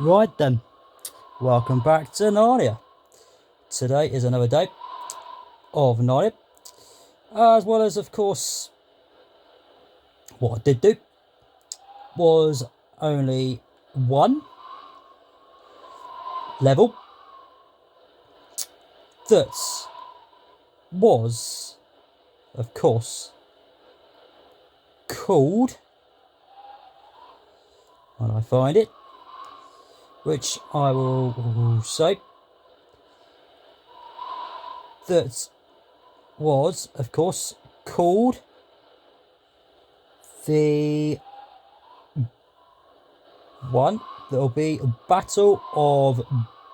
Right then, welcome back to Narnia. Today is another day of Narnia, as well as, of course, what I did do was only one level that was, of course, called, when I find it, which I will say, that was, of course, called the one that will be Battle of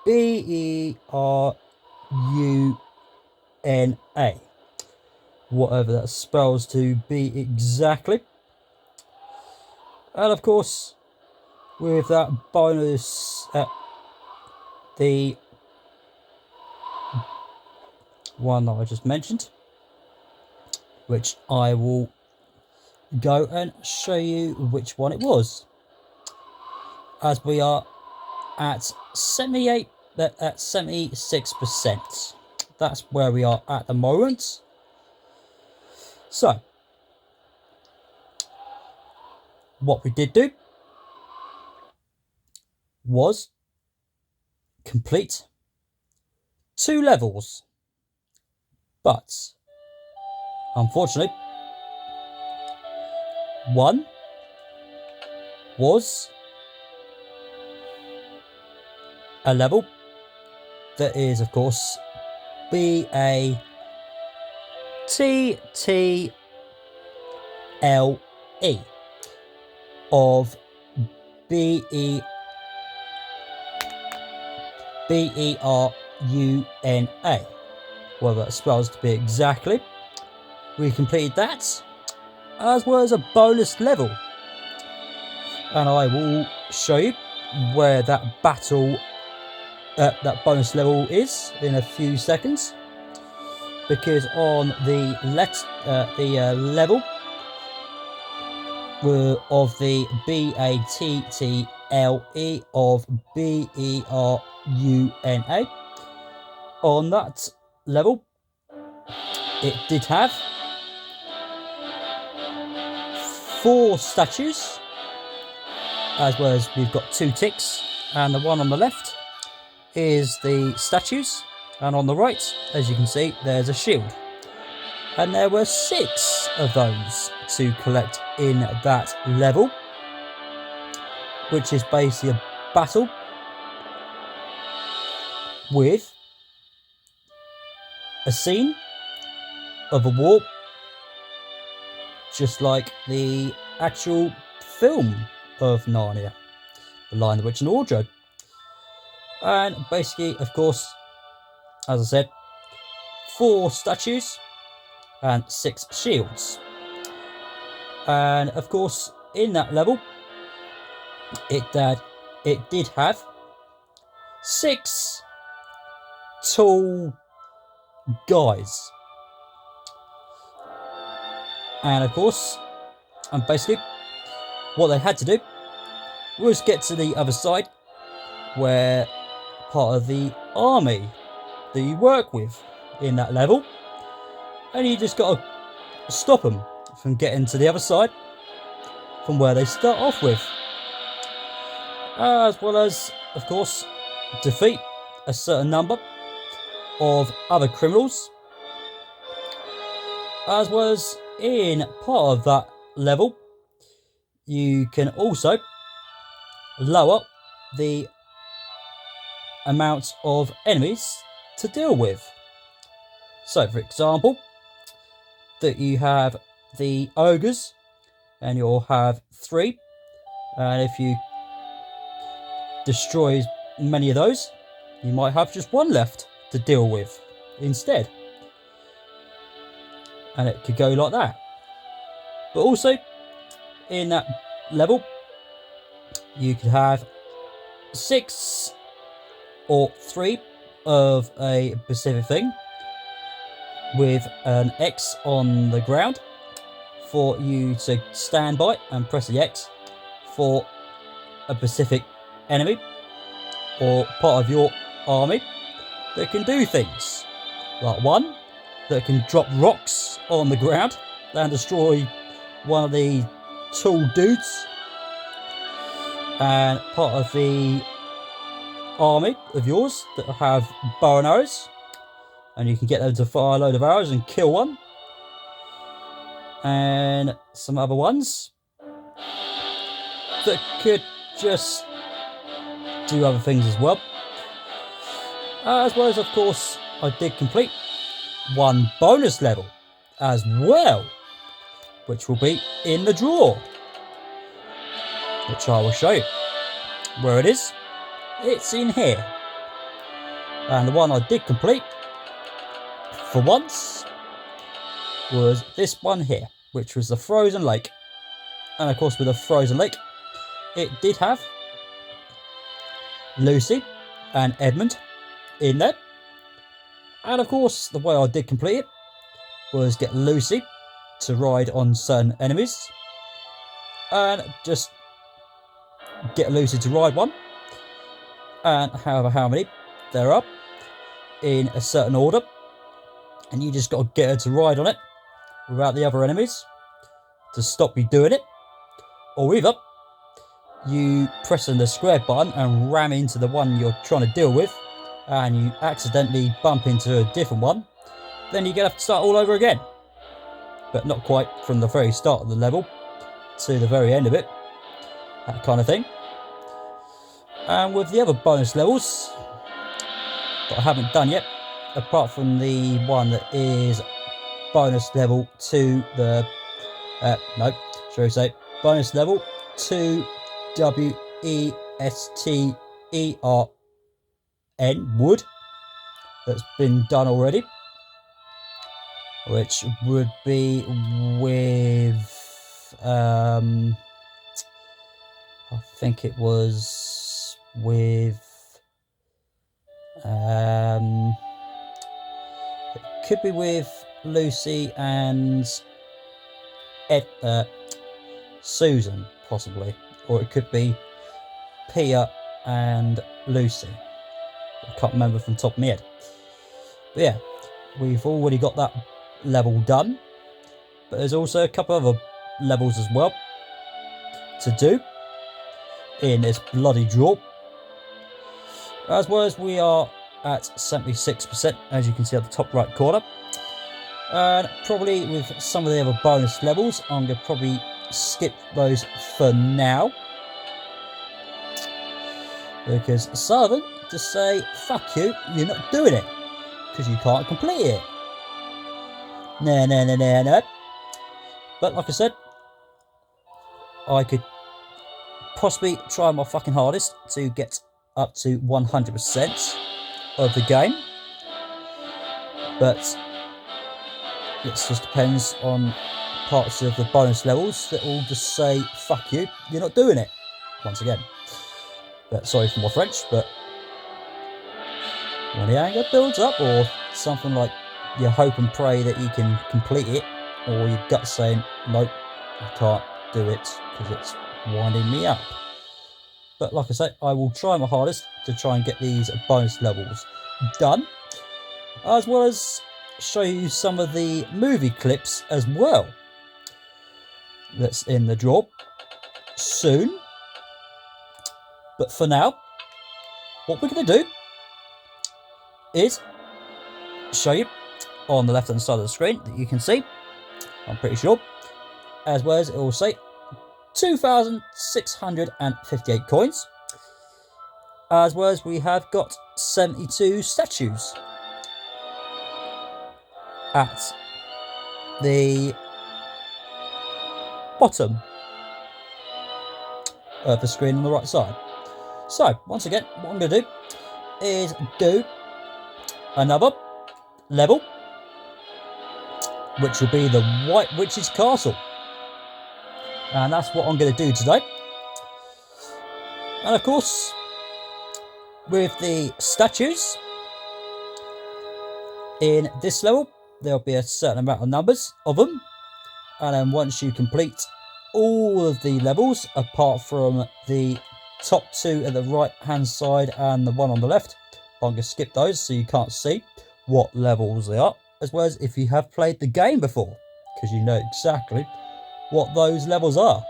Beruna, whatever that spells to be exactly. And of course, with that bonus, the one that I just mentioned, which I will go and show you which one it was, as we are at 76%. That's where we are at the moment. So what we did do was complete 2 levels, but unfortunately one was a level that is, of course, BATTLE of BERUNA, whatever that spells to be exactly. We completed that, as well as a bonus level, and I will show you where that bonus level is in a few seconds, because on the level of the BATTLE of BERUNA, on that level it did have 4 statues, as well as we've got 2 ticks, and the one on the left is the statues, and on the right, as you can see, there's a shield, and there were 6 of those to collect in that level, which is basically a battle with a scene of a war, just like the actual film of Narnia, The Lion, the Witch and the Wardrobe. And basically, of course, as I said, 4 statues and 6 shields. And of course, in that level, it did have 6 tall guys. And of course, and basically, what they had to do was get to the other side, where part of the army that you work with in that level, and you just got to stop them from getting to the other side from where they start off with, as well as, of course, defeat a certain number of other criminals, as well as in part of that level you can also lower the amount of enemies to deal with. So, for example, that you have the ogres, and you'll have 3, and if you destroy many of those, you might have just 1 left to deal with instead, and it could go like that. But also in that level you could have 6 or 3 of a specific thing with an X on the ground for you to stand by and press the X for a specific enemy, or part of your army that can do things. Like one that can drop rocks on the ground and destroy one of the tall dudes. And part of the army of yours that have bow and arrows, and you can get them to fire a load of arrows and kill one. And some other ones that could just do other things as well. As well as, of course, I did complete one bonus level as well, which will be in the drawer, which I will show you. Where it is, it's in here. And the one I did complete for once was this one here, which was the frozen lake. And of course, with a frozen lake, it did have Lucy and Edmund in there. And of course, the way I did complete it was get Lucy to ride on certain enemies, and just get Lucy to ride one, and however how many there are in a certain order, and you just got to get her to ride on it without the other enemies to stop you doing it. Or either you pressing the square button and ram into the one you're trying to deal with, and you accidentally bump into a different one, then you're going to have to start all over again. But not quite from the very start of the level to the very end of it, that kind of thing. And with the other bonus levels that I haven't done yet, apart from the one that is bonus level to the no, shall we say bonus level to WESTERN wood, that's been done already, which would be with I think it was with it could be with Lucy and Susan possibly, or it could be Pia and Lucy. I can't remember from the top of my head. But yeah, we've already got that level done, but there's also a couple other levels as well to do in this bloody draw. As well as we are at 76%, as you can see at the top right corner. And probably with some of the other bonus levels, I'm going to probably skip those for now, because some of them just say, fuck you, you're not doing it, because you can't complete it. No. But like I said, I could possibly try my fucking hardest to get up to 100% of the game, but it just depends on parts of the bonus levels that will just say, fuck you, you're not doing it, once again. But sorry for my French, but when the anger builds up, or something like you hope and pray that you can complete it, or your gut saying, nope, I can't do it because it's winding me up. But like I say, I will try my hardest to try and get these bonus levels done, as well as show you some of the movie clips as well that's in the drawer soon. But for now, what we're going to do is show you on the left hand side of the screen that you can see, I'm pretty sure, as well as it will say 2,658 coins, as well as we have got 72 statues at the bottom of the screen on the right side. So once again, what I'm going to do is do another level, which will be the White Witch's Castle, and that's what I'm going to do today. And of course, with the statues in this level, there'll be a certain amount of numbers of them, and then once you complete all of the levels apart from the top two at the right hand side and the one on the left. I'm going to skip those so you can't see what levels they are, as well as if you have played the game before, because you know exactly what those levels are.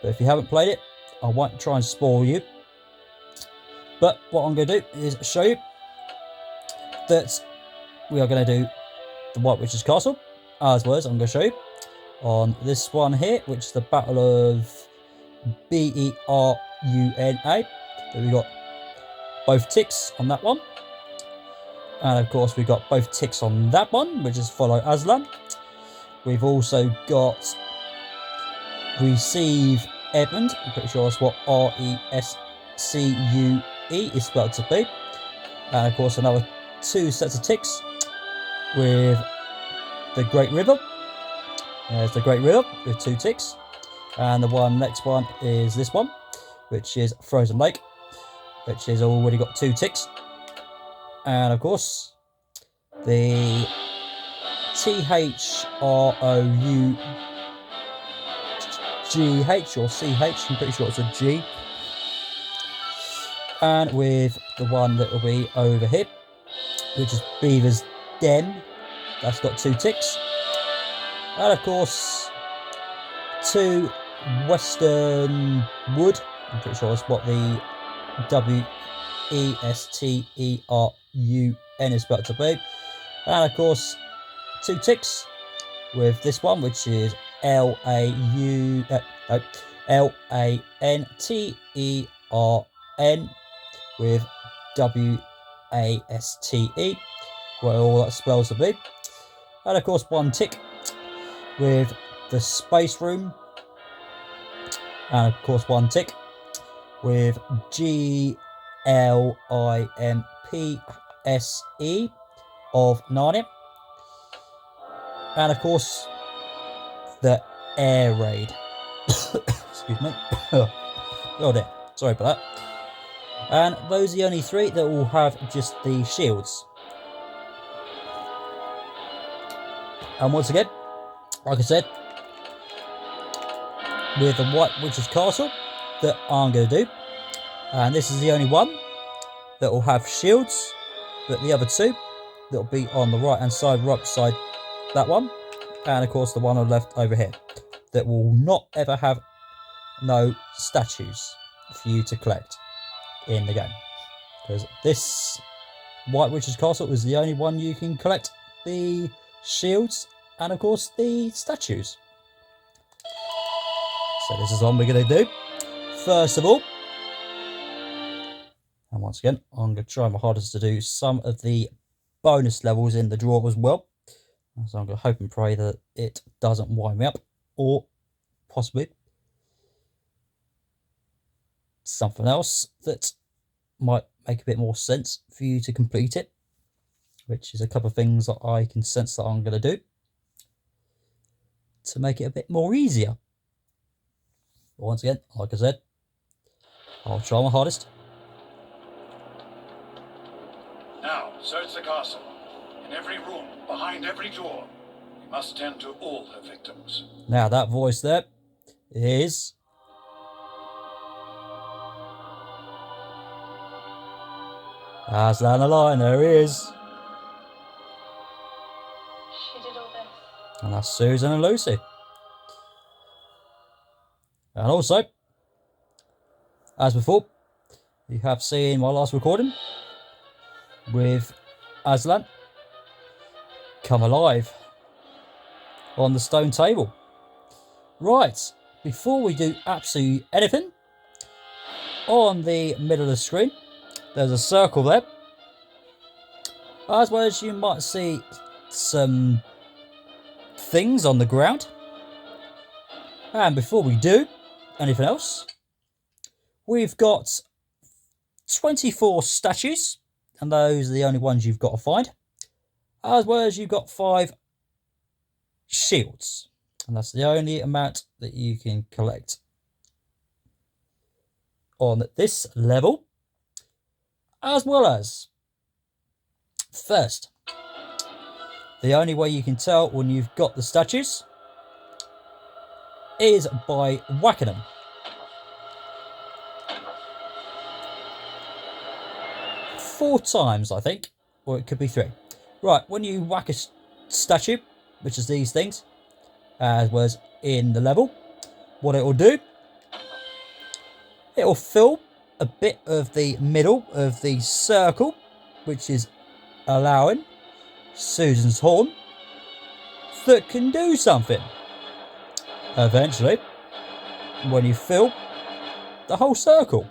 But if you haven't played it, I won't try and spoil you. But what I'm going to do is show you that we are going to do the White Witch's Castle, as well as I'm going to show you on this one here, which is the Battle of Beruna. We got both ticks on that one, and of course we've got both ticks on that one, which is Follow Aslan. We've also got Receive Edmund. I'm pretty sure that's what RESCUE is spelled to be. And of course another two sets of ticks with the Great River. There's the Great River with two ticks. And the next one is this one, which is Frozen Lake, which has already got two ticks. And of course the THROUGH or CH, I'm pretty sure it's a G. And with the one that will be over here, which is Beaver's Den, that's got two ticks. And of course, two Western Wood, I'm pretty sure that's what the WESTERUN is spelled to be. And of course, two ticks with this one, which is LANTERN with WASTE, where all that spells to be. And of course one tick with the Space Room, and of course one tick with GLIMPSE of Narnia, and of course the Air Raid. Excuse me. Oh dear, sorry about that. And those are the only three that will have just the shields. And once again, like I said, with the White Witch's Castle that I'm going to do, and this is the only one that will have shields, but the other two that will be on the right hand side, right beside that one, and of course the one on the left over here, that will not ever have no statues for you to collect in the game, because this White Witch's Castle is the only one you can collect the shields and of course the statues. So this is what we're going to do first of all, and once again I'm going to try my hardest to do some of the bonus levels in the draw as well, so I'm going to hope and pray that it doesn't wind me up, or possibly something else that might make a bit more sense for you to complete it, which is a couple of things that I can sense that I'm going to do to make it a bit more easier. But once again, like I said, I'll try my hardest. Now, search the castle. In every room, behind every door. We must tend to all her victims. Now that voice there is Aslan the Lion. There he is. She did all this. And that's Susan and Lucy. And also, as before, you have seen my last recording with Aslan come alive on the stone table. Right, before we do absolutely anything, on the middle of the screen, there's a circle there. As well as you might see some things on the ground. And before we do anything else, we've got 24 statues, and those are the only ones you've got to find. As well as you've got 5 shields, and that's the only amount that you can collect on this level. As well as, first, the only way you can tell when you've got the statues is by whacking them. 4 times, I think, or it could be 3. Right, when you whack a statue, which is these things, as was in the level, what it will do, it will fill a bit of the middle of the circle, which is allowing Susan's horn that can do something. Eventually, when you fill the whole circle.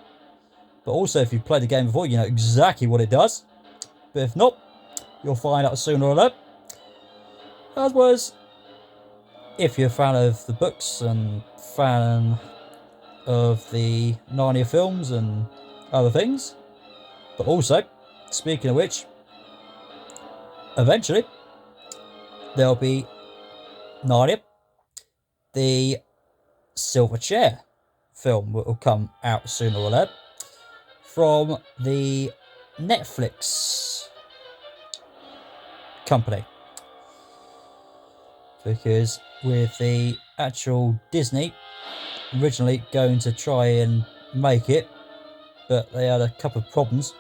But also, if you've played the game before, you know exactly what it does. But if not, you'll find out sooner or later. As well as, if you're a fan of the books and fan of the Narnia films and other things. But also, speaking of which, eventually, there'll be Narnia, the Silver Chair film that will come out sooner or later from the Netflix company, because with the actual Disney originally going to try and make it, but they had a couple of problems,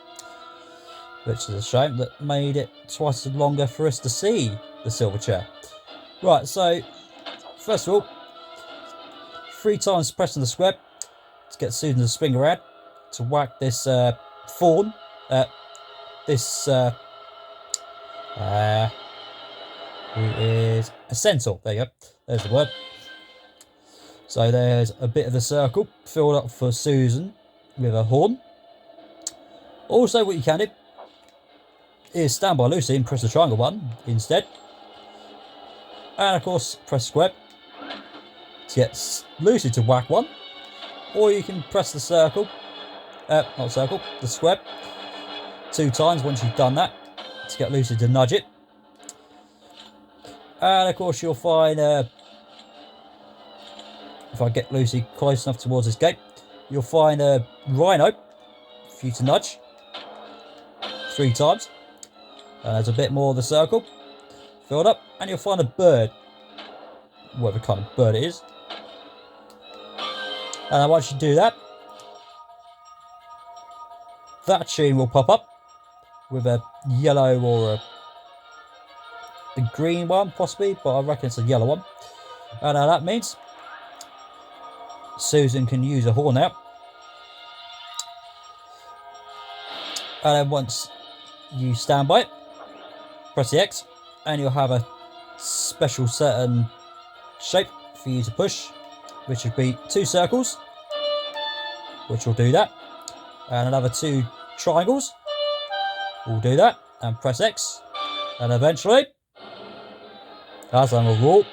which is a shame, that made it twice as longer for us to see the Silver Chair. Right, so first of all, 3 times pressing the square to get Susan to spin around to whack this fawn. Who is a centaur. There you go. There's the word. So there's a bit of the circle filled up for Susan with a horn. Also, what you can do is stand by Lucy and press the triangle button instead. And of course, press square to get Lucy to whack one. Or you can press the circle, not circle, the square 2 times once you've done that to get Lucy to nudge it. And of course, you'll find, if I get Lucy close enough towards this gate, you'll find a rhino for you to nudge 3 times. And there's a bit more of the circle filled up, and you'll find a bird, whatever kind of bird it is. And then once you do that, that tune will pop up with a yellow or a green one, possibly, but I reckon it's a yellow one. And that means Susan can use a horn out. And then once you stand by it, press the X, and you'll have a special certain shape for you to push, which would be 2 circles, which will do that, and another 2 triangles will do that, and press X, and eventually, as I'm a rule,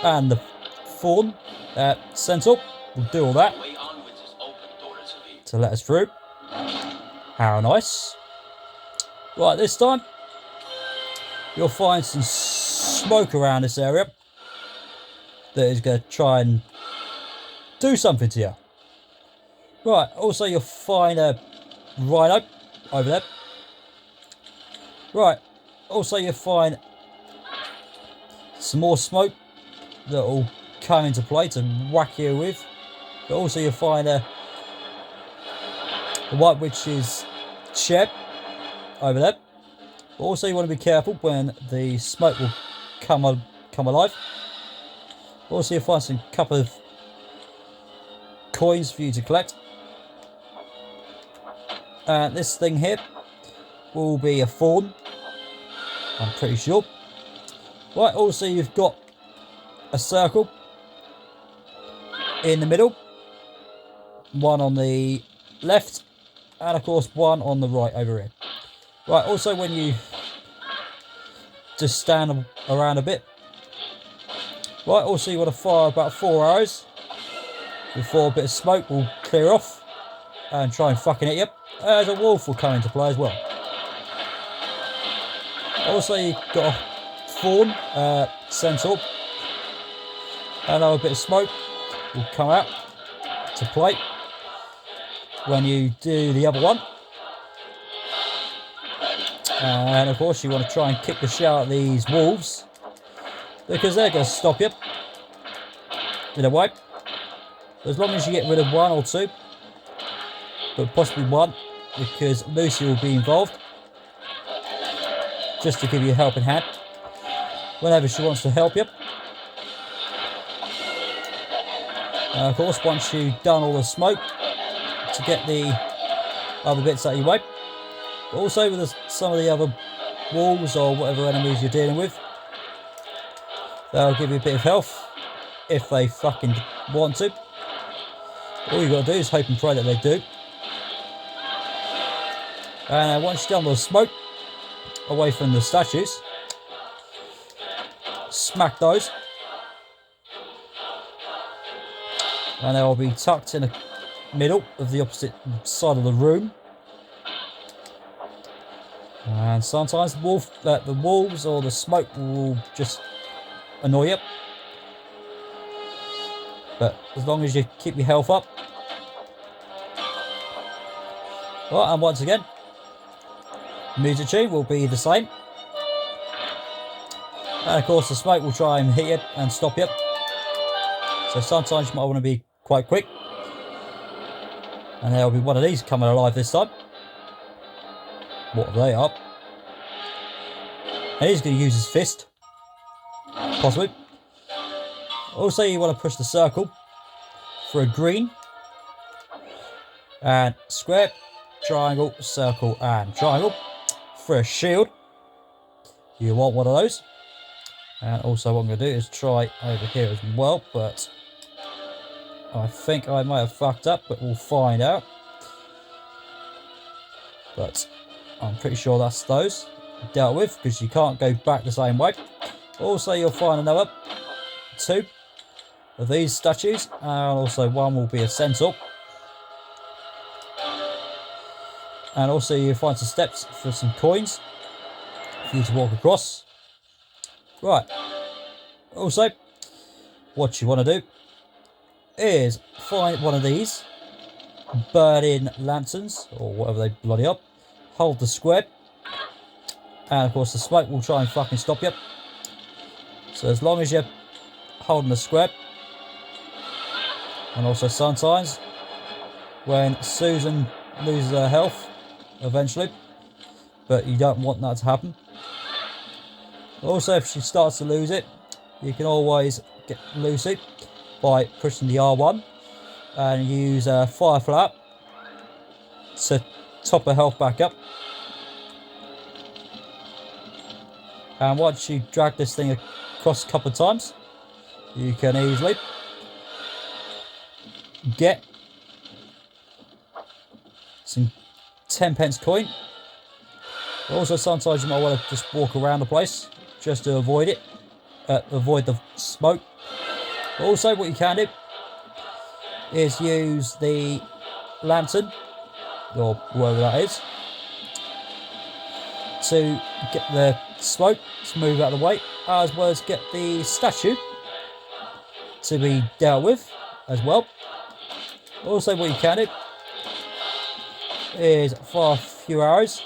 and the fawn centaur will do all that to let us through. How nice. Right, this time you'll find some smoke around this area that is going to try and do something to you. Right, also you'll find a rhino over there. Right, also you'll find some more smoke that will come into play to whack you with. But also you'll find the White Witch's shed over there. But also you want to be careful when the smoke will come alive. Also you'll find some couple of coins for you to collect. And this thing here will be a fawn, I'm pretty sure. Right, also you've got a circle in the middle, one on the left, and of course one on the right over here. Right, also when you just stand around a bit. Right, also you want to fire about 4 arrows before a bit of smoke will clear off and try and fucking hit you. There's a wolf will come into play as well. Also you've got a fawn, centaur. Another bit of smoke will come out to play when you do the other one. And of course you want to try and kick the shit out of these wolves, because they're going to stop you in a way. As long as you get rid of 1 or 2, but possibly 1, because Lucy will be involved, just to give you a helping hand whenever she wants to help you. And of course, once you've done all the smoke to get the other bits out of your way, but also with some of the other wolves or whatever enemies you're dealing with, they'll give you a bit of health if they fucking want to. All you got to do is hope and pray that they do. And once you've done all the smoke away from the statues, smack those, and they'll be tucked in the middle of the opposite side of the room. And sometimes the wolves or the smoke will just annoy you, but as long as you keep your health up. Right, and once again, music tune will be the same, and of course the smoke will try and hit you and stop you, so sometimes you might want to be quite quick. And there'll be one of these coming alive this time. What they are. And he's going to use his fist, possibly. Also, you want to push the circle for a green, and square, triangle, circle, and triangle. For a shield, you want one of those. And also what I'm going to do is try over here as well, but I think I might have fucked up, but we'll find out. But I'm pretty sure that's those dealt with, because you can't go back the same way. Also, you'll find another 2 of these statues, and also one will be a centaur. And also you'll find some steps for some coins for you to walk across. Right. Also, what you want to do is find one of these burning lanterns, or whatever they bloody are. Hold the square, and of course the smoke will try and fucking stop you. So as long as you're holding the square. And also sometimes when Susan loses her health eventually, but you don't want that to happen. Also, if she starts to lose it, you can always get Lucy by pushing the R1 and use a fire flower to top her health back up. And once you drag this thing across a couple of times, you can easily get some 10p coin. Also, sometimes you might want to just walk around the place just to avoid it, avoid the smoke. Also, what you can do is use the lantern, or whatever that is, to get the smoke to move out of the way, as well as get the statue to be dealt with as well. Also, what you can do is fire a few arrows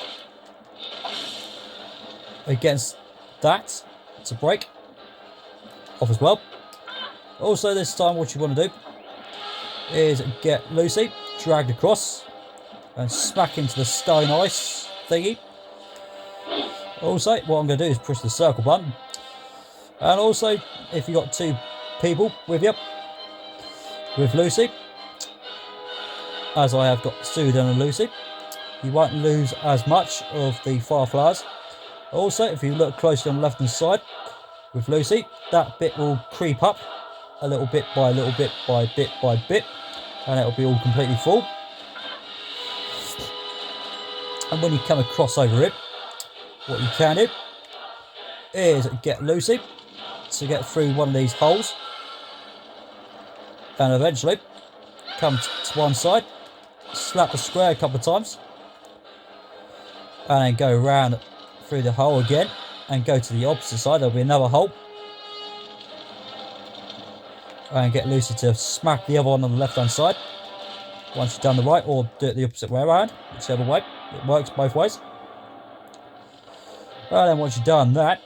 against that to break off as well. Also, this time what you want to do is get Lucy dragged across and smack into the stone ice thingy. Also, what I'm going to do is push the circle button. And also, if you've got 2 people with you, with Lucy, as I have got Susan and Lucy, you won't lose as much of the fireflies. Also, if you look closely on the left hand side with Lucy, that bit will creep up a little bit by little bit by bit by bit, and it will be all completely full. And when you come across over it, what you can do is get Lucy to get through one of these holes, and eventually come to one side, slap the square a couple of times, and then go around through the hole again and go to the opposite side. There'll be another hole, and get Lucy to smack the other one on the left hand side once you've done the right, or do it the opposite way around, whichever way. It works both ways. And then once you've done that,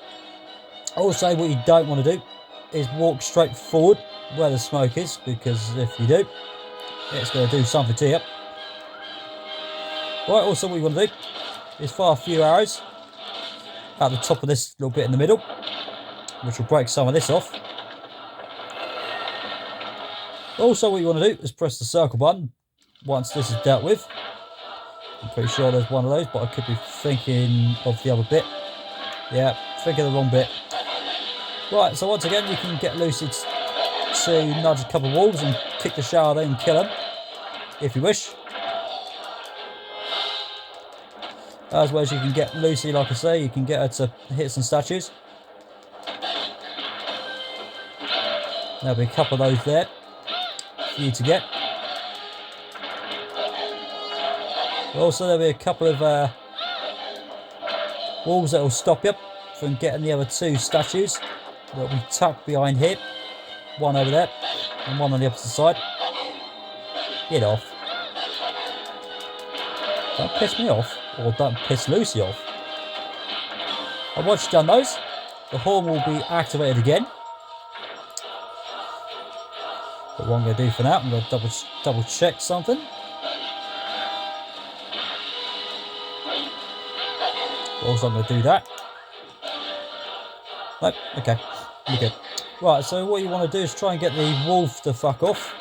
also what you don't want to do is walk straight forward where the smoke is, because if you do, it's going to do something to you. Right, also what you want to do is fire a few arrows at the top of this little bit in the middle, which will break some of this off. Also what you want to do is press the circle button once this is dealt with. I'm pretty sure there's one of those, but I could be thinking of the other bit. Yeah, thinking of the wrong bit. Right, so once again you can get Lucy to nudge a couple of wolves and kick the shower in and kill them, if you wish. As well as you can get Lucy, like I say, you can get her to hit some statues. There'll be a couple of those there for you to get. Also there'll be a couple of wolves that will stop you from getting the other two statues. They'll be tucked behind here. One over there and one on the opposite side. Get off. Don't piss me off, or don't piss Lucy off. And once you've done those, the horn will be activated again. But what I'm going to do for now, I'm going to double check something. Also, I'm going to do that. Nope, okay, we're good. Right, so what you want to do is try and get the wolf to fuck off.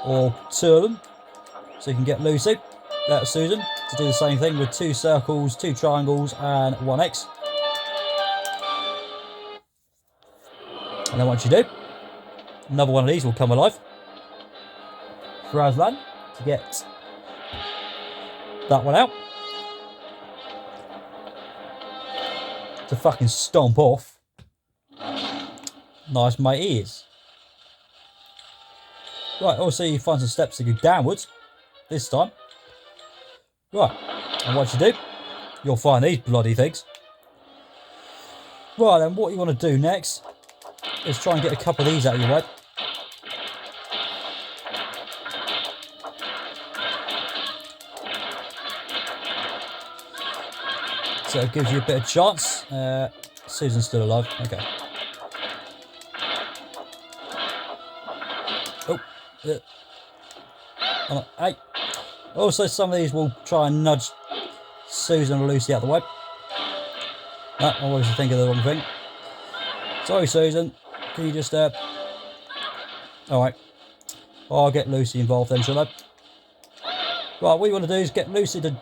Or two of them. So you can get Lucy, Susan, to do the same thing with 2 circles, 2 triangles and 1 X. And then once you do, another one of these will come alive for Aslan to get that one out. To fucking stomp off. Nice mate he is. Right, also you find some steps to go downwards this time. Right, and what you do, you'll find these bloody things. Right, then what you want to do next is try and get a couple of these out of your way. So it gives you a bit of chance. Susan's still alive. Okay. Oh. Hey. Also, some of these will try and nudge Susan or Lucy out of the way. No, I always think of the wrong thing. Sorry, Susan. Can you just Alright. I'll get Lucy involved then, shall I? Right, what you want to do is get Lucy to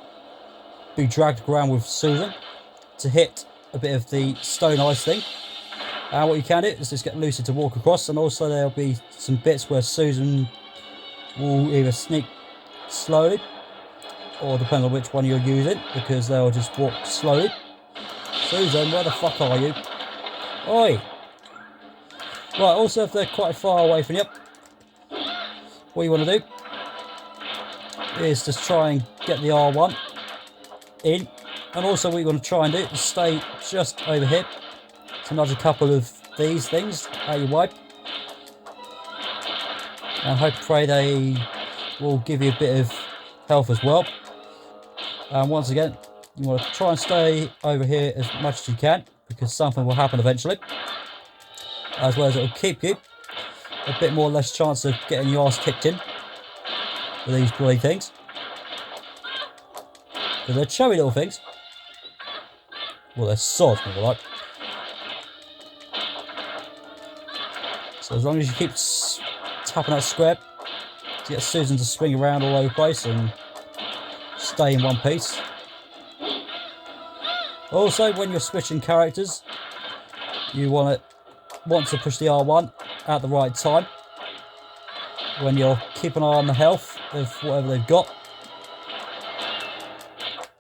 be dragged around with Susan to hit a bit of the stone ice thing. And what you can do is just get Lucy to walk across, and also there'll be some bits where Susan will either sneak slowly, or depending on which one you're using, because they'll just walk slowly. Susan, where the fuck are you? Oi! Right, also if they're quite far away from you, what you want to do is just try and get the R1 in, and also what you want to try and do is stay just over here to nudge a couple of these things out your way, and hope pray they will give you a bit of health as well. And once again, you want to try and stay over here as much as you can, because something will happen eventually, as well as it will keep you a bit more or less chance of getting your ass kicked in with these bloody things, because they're showy little things. Well, they're sods, more like. So as long as you keep tapping that square to get Susan to swing around all over the place and stay in one piece. Also, when you're switching characters, you want to push the R1 at the right time when you're keeping an eye on the health of whatever they've got.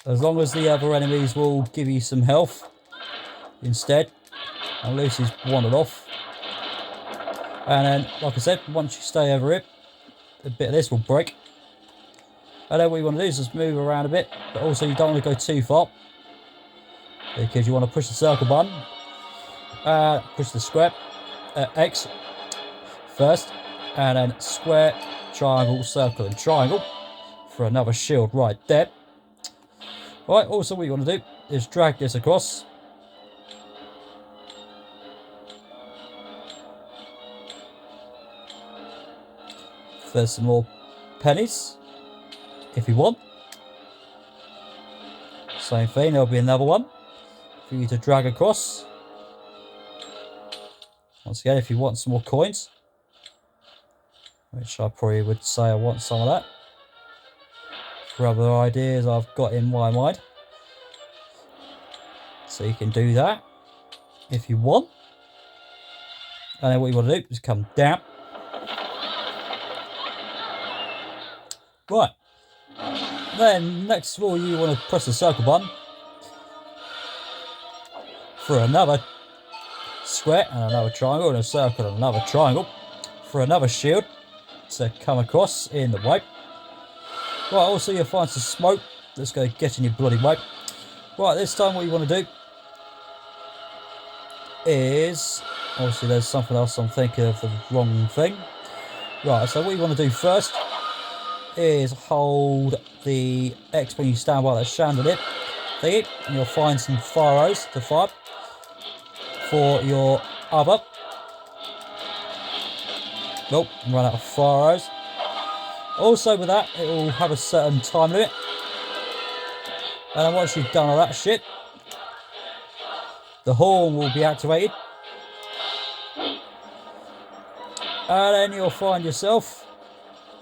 As long as the other enemies will give you some health instead. And Lucy's wandered off. And then, like I said, once you stay over it, a bit of this will break. And then what you want to do is just move around a bit, but also you don't want to go too far, because you want to push the circle button, push the square, X first, and then square, triangle, circle and triangle for another shield right there. Right, also what you want to do is drag this across. There's some more pennies. if you want. Same thing, there'll be another one for you to drag across. Once again, if you want some more coins, which I probably would say I want some of that for other ideas I've got in my mind. So you can do that if you want. And then what you want to do is come down. Right. Then next of all, you want to press the circle button for another square and another triangle and a circle and another triangle for another shield to come across in the way. Right, also you'll find some smoke that's going to get in your bloody way. Right, this time what you want to do is, obviously there's something else I'm thinking of the wrong thing. Right, so what you want to do first is hold the X when you stand by that chandelier thingy, and you'll find some fire arrows to fire for your other. Nope, run out of fire arrows. Also with that, it will have a certain time limit. And then once you've done all that shit, the horn will be activated. And then you'll find yourself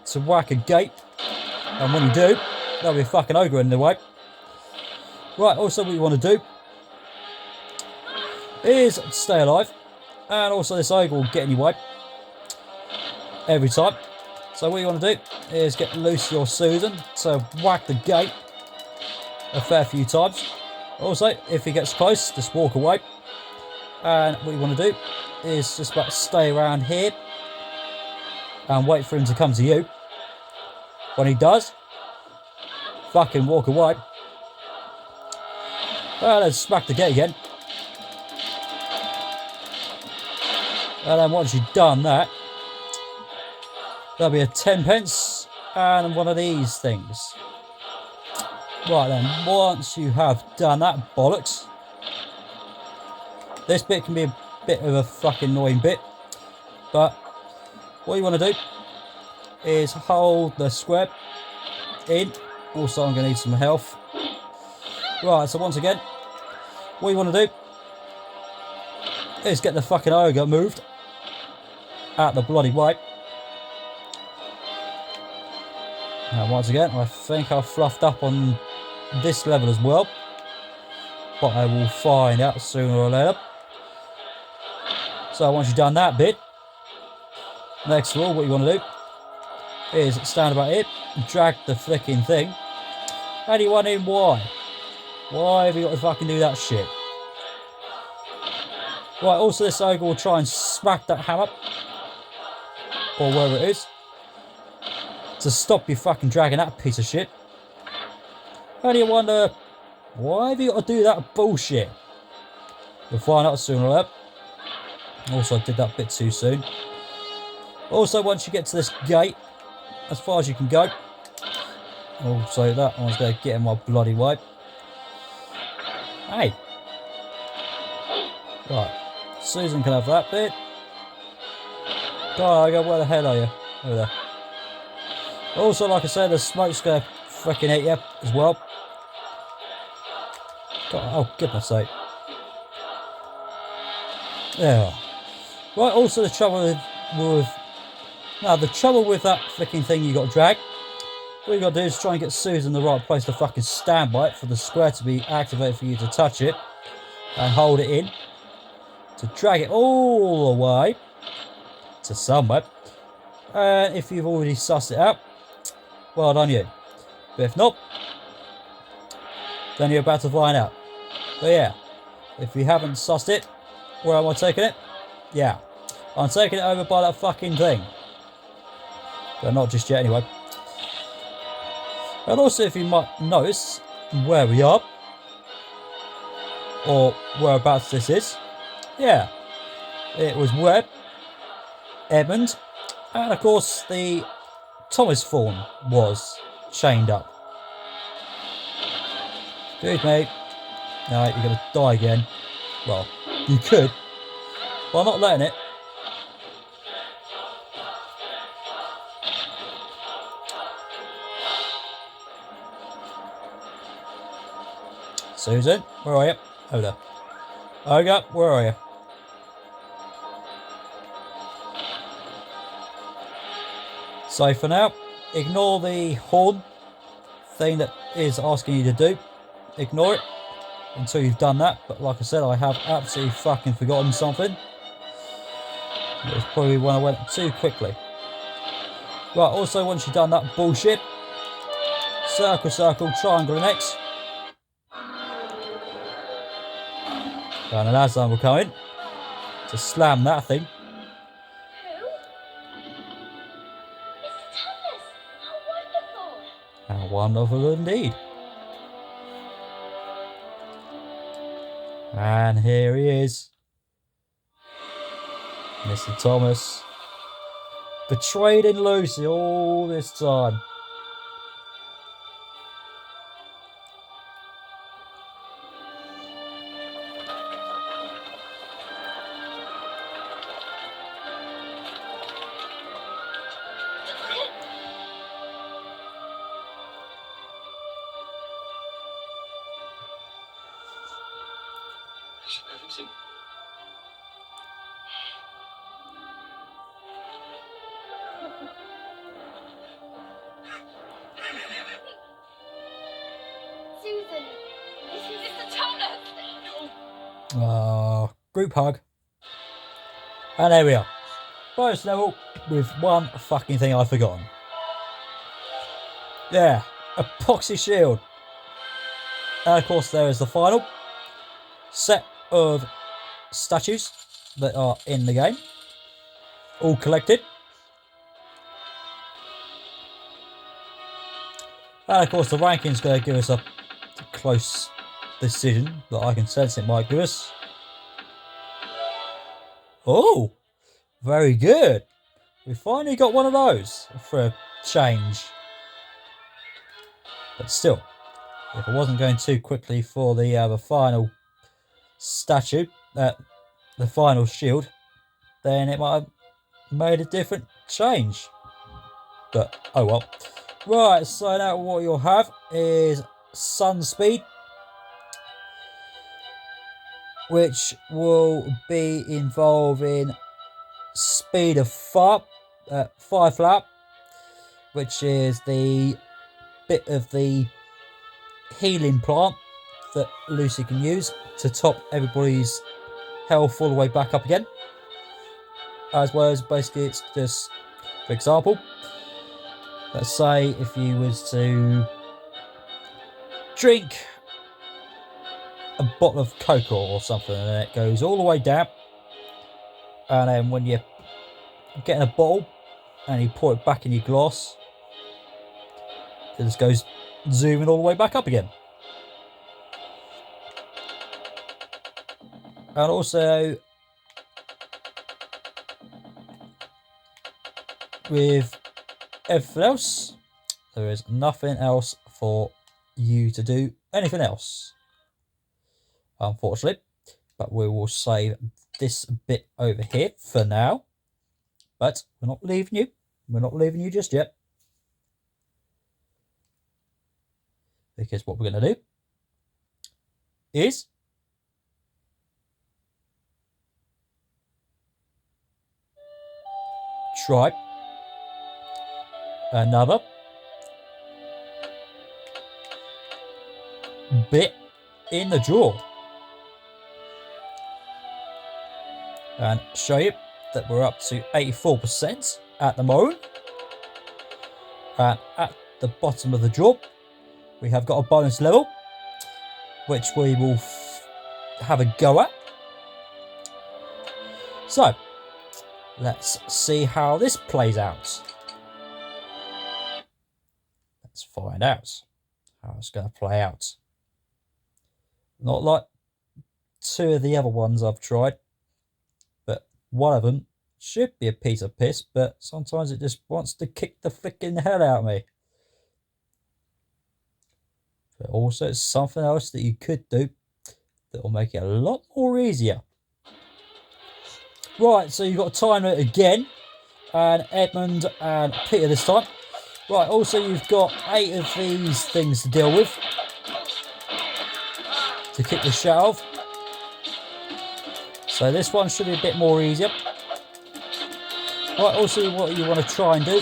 to whack a gate. And when you do, there'll be a fucking ogre in the way. Right, also what you want to do is stay alive. And also this ogre will get in your way every time. So what you want to do is get loose your Susan to whack the gate a fair few times. Also, if he gets close, just walk away. And what you want to do is just about stay around here and wait for him to come to you. When he does, fucking walk away. And then smack the gate again. And then once you've done that, there'll be a 10 pence and one of these things. Right then, once you have done that bollocks, this bit can be a bit of a fucking annoying bit, but what you want to do is hold the square in. Also, I'm going to need some health. Right, so once again, what you want to do is get the fucking ogre moved out the bloody way. Now, once again, I think I've fluffed up on this level as well, but I will find out sooner or later. So once you've done that bit, next of all, what you want to do is stand about it, drag the flicking thing, and you wondering why? Why have you got to fucking do that shit? Right, also this ogre will try and smack that hammer, or wherever it is, to stop you fucking dragging that piece of shit. And you wonder, why have you got to do that bullshit? You'll find out sooner or later. Also, I did that bit too soon. Also, once you get to this gate, as far as you can go. Also, that one's going to get in my bloody way. Hey. Right. Susan can have that bit. God, where the hell are you? Over there. Also, like I said, the smoke's going to freaking hit you as well. God, oh, goodness sake. Yeah. Right, also the trouble with that flicking thing you got to drag. What you got to do is try and get Susan in the right place to fucking stand by it for the square to be activated for you to touch it and hold it in. To drag it all the way to somewhere. And if you've already sussed it out, well done you. But if not, then you're about to find out. But yeah, if you haven't sussed it, where am I taking it? Yeah, I'm taking it over by that fucking thing. But not just yet anyway. And also, if you might notice where we are, or whereabouts this is, yeah, it was Webb, Edmund, and of course the Thomas Fawn was chained up. Excuse me. No, you're going to die again. Well, you could, but I'm not letting it. Susan, where are you? Oh, there. Olga, where are you? So for now, ignore the horn thing that is asking you to do. Ignore it until you've done that. But like I said, I have absolutely fucking forgotten something. It's probably when I went too quickly. Right, also once you've done that bullshit, circle, circle, triangle and X. And an Aslan will come in to slam that thing. Who? Mr. Thomas! How wonderful! How wonderful indeed. And here he is. Mr. Thomas. Betrayed in Lucy all this time. Everything. Susan! This is Mr. Thomas! Group hug. And there we are. Bonus level with one fucking thing I've forgotten. Yeah, epoxy shield. And of course there is the final set of statues that are in the game. All collected. And of course the ranking's going to give us a close decision that I can sense it might give us. Oh, very good. We finally got one of those for a change. But still, if I wasn't going too quickly for the final statue, the final shield, then it might have made a different change. But oh well. Right, so now what you'll have is sun speed, which will be involving speed of fireflower, which is the bit of the healing plant that Lucy can use to top everybody's health all the way back up again. As well as basically it's just, for example, let's say if you was to drink a bottle of Coke or something and it goes all the way down, and then when you get in a bottle and you pour it back in your glass, it just goes zooming all the way back up again. And also with everything else, there is nothing else for you to do anything else, unfortunately. But we will save this bit over here for now. But we're not leaving you. We're not leaving you just yet. Because what we're going to do is try another bit in the drawer and show you that we're up to 84% at the moment. And at the bottom of the drawer we have got a bonus level which we will have a go at. So let's see how this plays out. Let's find out how it's going to play out. Not like two of the other ones I've tried, but one of them should be a piece of piss, but sometimes it just wants to kick the flicking hell out of me. But also it's something else that you could do that will make it a lot more easier. Right, so you've got a timer again, and Edmund and Peter this time. Right, also you've got 8 of these things to deal with. to kick the shit out of. So this one should be a bit more easier. Right, also what you want to try and do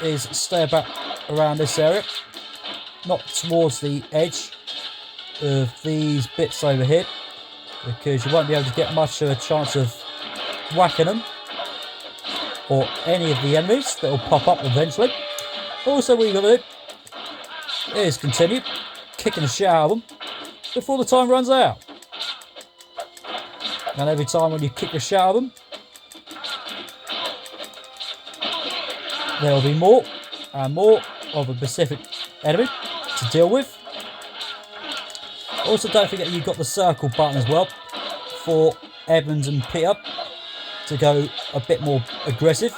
is stay about around this area, not towards the edge of these bits over here, because you won't be able to get much of a chance of whacking them or any of the enemies that will pop up eventually. Also what you've got to do is continue kicking the shit out of them before the time runs out. And every time when you kick the shit out of them, there will be more and more of a specific enemy to deal with. Also, don't forget you've got the circle button as well for Evans and Peter to go a bit more aggressive,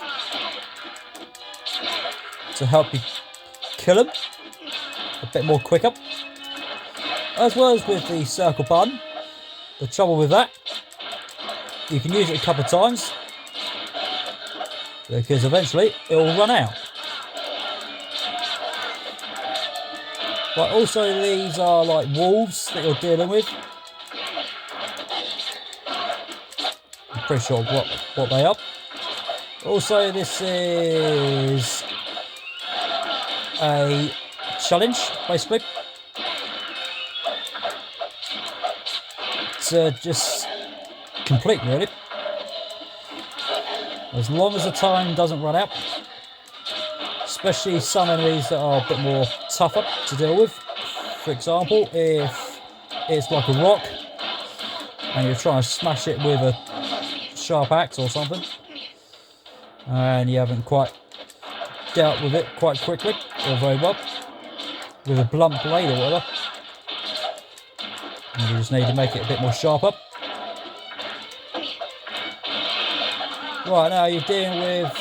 to help you kill them a bit more quicker. As well as with the circle button, the trouble with that, you can use it a couple of times because eventually it will run out. But also these are like wolves that you're dealing with. I'm pretty sure what they are. Also this is a challenge basically to just complete really. As long as the time doesn't run out. Especially some enemies that are a bit more tougher to deal with. For example, if it's like a rock and you're trying to smash it with a sharp axe or something and you haven't quite dealt with it quite quickly or very well with a blunt blade or whatever, and you just need to make it a bit more sharper. Right, now you're dealing with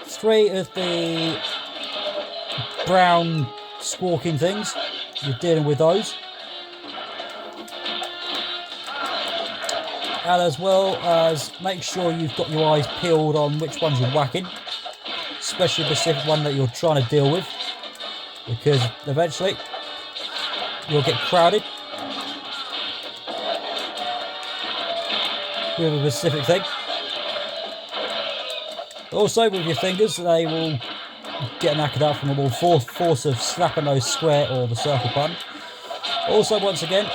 3 of the brown squawking things. You're dealing with those. And as well as make sure you've got your eyes peeled on which ones you're whacking. Especially the specific one that you're trying to deal with. Because eventually you'll get crowded with a specific thing. Also with your fingers, they will get knackered out from the force of slapping those square or the circle button. Also once again,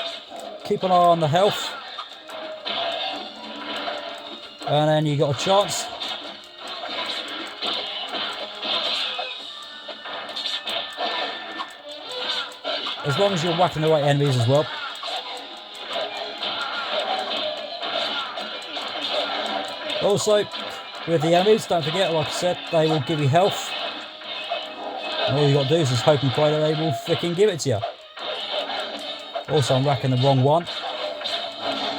keep an eye on the health. And then you got a chance. As long as you're whacking the right enemies as well. Also, with the enemies, don't forget, like I said, they will give you health. And all you got to do is just hope and pray that they will freaking give it to you. Also, I'm whacking the wrong one.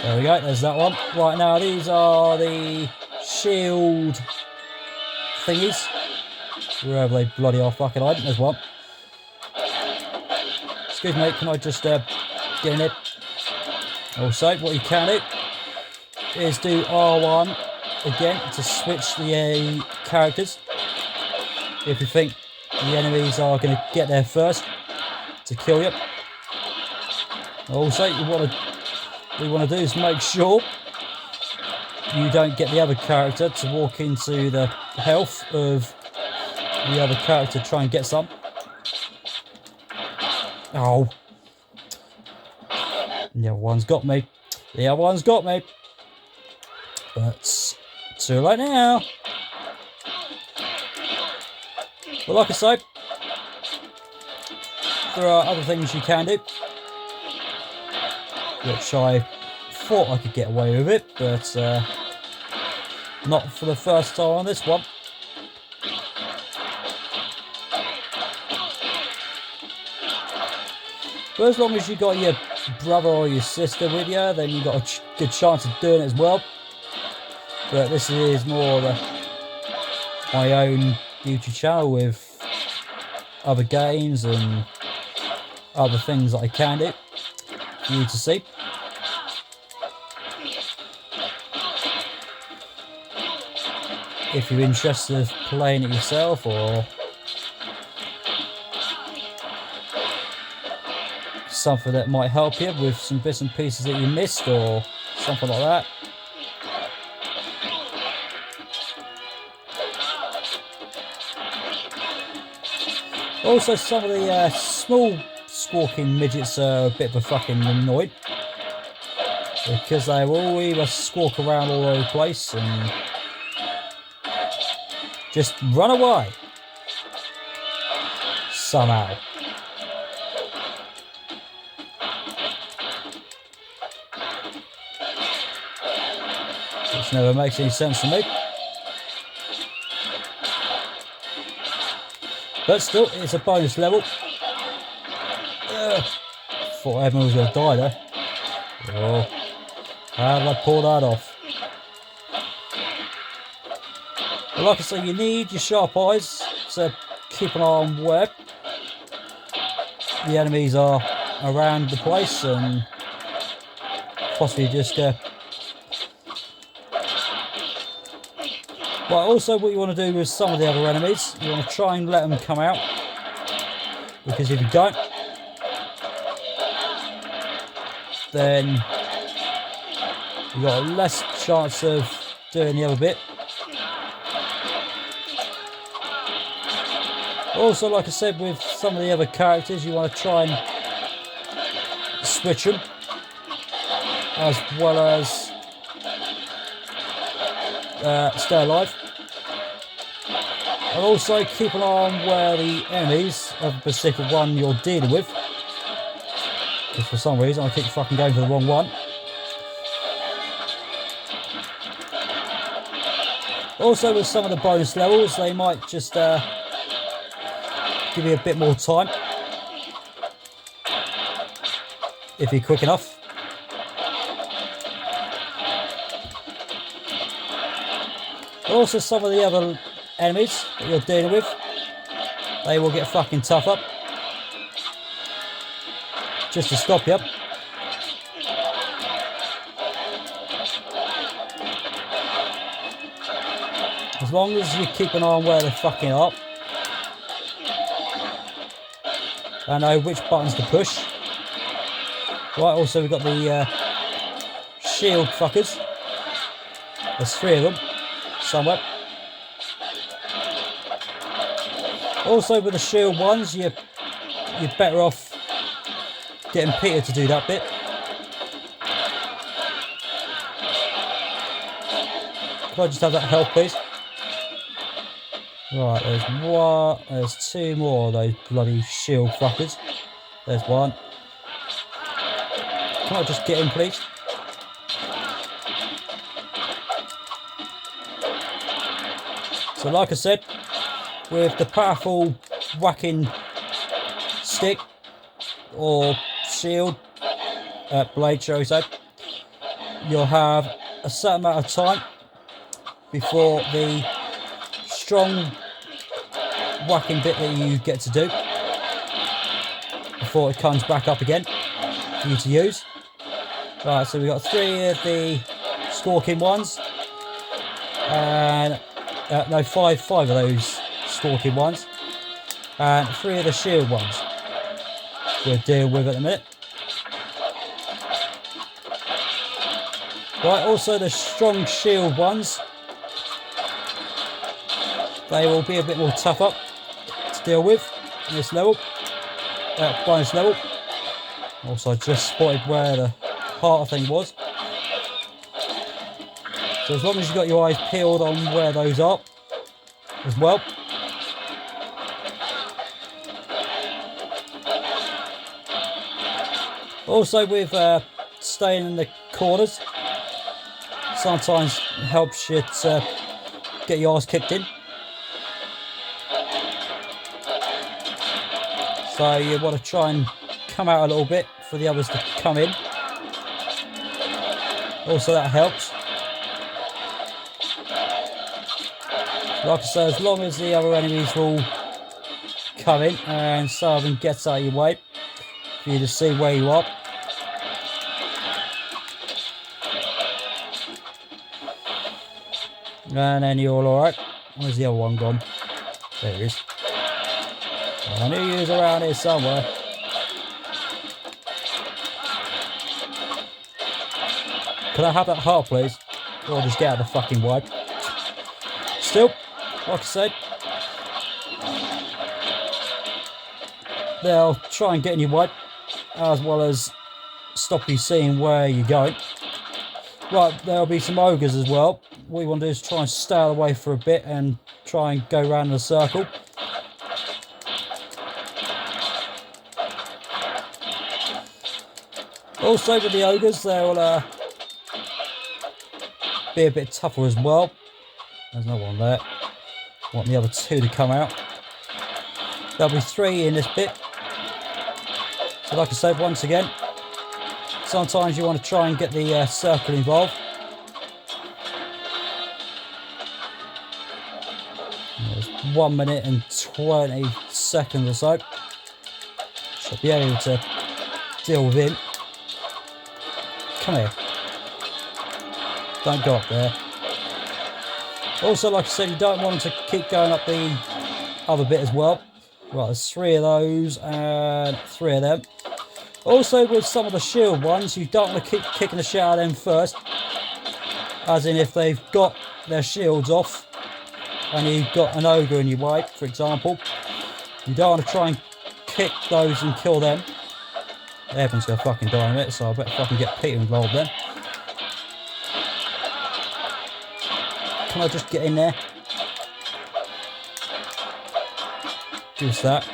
There we go, there's that one. Right, now these are the shield thingies. Wherever they bloody are fucking hiding, there's one. Excuse me, can I just get in it? Also, what you can do is do R1 again to switch the characters. If you think the enemies are going to get there first to kill you. Also, what you want to do is make sure you don't get the other character to walk into the health of the other character to try and get some. Oh. The other one's got me. The other one's got me. But too late now. But like I say, there are other things you can do, which I thought I could get away with it, but not for the first time on this one. But as long as you got your brother or your sister with you, then you got a good chance of doing it as well. But this is more my own YouTube channel with other games and other things that I can do for you to see. If you're interested in playing it yourself or something that might help you with some bits and pieces that you missed or something like that. Also, some of the small squawking midgets are a bit of a fucking annoyed because they will either squawk around all over the place and just run away somehow. Which never makes any sense to me. But still, it's a bonus level. Thought everyone was going to die there. Oh, how did I pull that off? But like I say, you need your sharp eyes to keep an eye on where the enemies are around the place and possibly just but also what you want to do with some of the other enemies, you want to try and let them come out, because if you don't, then you've got less chance of doing the other bit. Also, like I said, with some of the other characters, you want to try and switch them, as well as stay alive. And also keep an eye on where the enemies of the specific one you're dealing with. Because for some reason I keep fucking going for the wrong one. Also with some of the bonus levels, they might just give you a bit more time if you're quick enough. Also some of the other enemies that you're dealing with, they will get fucking tough up just to stop you. As long as you keep an eye on where they're fucking up and know which buttons to push. Right, also we've got the shield fuckers. There's 3 of them somewhere. Also with the shield ones, you're better off getting Peter to do that bit. Could I just have that help, please? Right, there's 2 more of those bloody shield fuckers. There's one. Can I just get in, please? So like I said, with the powerful whacking stick or shield, blade shall we say, you'll have a certain amount of time before the strong whacking bit that you get to do, before it comes back up again for you to use. Right, so we've got 3 of the stalking ones, and no, 5 of those stalking ones, and 3 of the shield ones we'll deal with at the minute. Right, also the strong shield ones, they will be a bit more tough up to deal with in this level, bonus level. Also I just spotted where the heart thing was. So as long as you've got your eyes peeled on where those are as well. Also with staying in the corners, sometimes helps you to get your ass kicked in. So you want to try and come out a little bit for the others to come in. Also that helps. Like I say, as long as the other enemies will come in and some of them gets out of your way for you to see where you are. And then you're all alright. Where's the other one gone? There he is. I knew he was around here somewhere. Can I have that heart, please? Or just get out of the fucking way. Still, like I said, they'll try and get in your way, as well as stop you seeing where you're going. Right, there'll be some ogres as well. What you want to do is try and stay out of the way for a bit and try and go around in a circle. Also with the ogres, they'll be a bit tougher as well. There's no one there. Want the other two to come out. There'll be 3 in this bit. So like I said, once again, sometimes you want to try and get the circle involved. There's 1 minute and 20 seconds or so. Should be able to deal with him. Come here. Don't go up there. Also, like I said, you don't want to keep going up the other bit as well. Right, there's 3 of those and 3 of them. Also, with some of the shield ones, you don't want to keep kicking the shit out of them first. As in, if they've got their shields off and you've got an ogre in your way, for example, you don't want to try and kick those and kill them. Everyone's going to fucking die in it, so I better fucking get Peter involved then. Can I just get in there? Just that.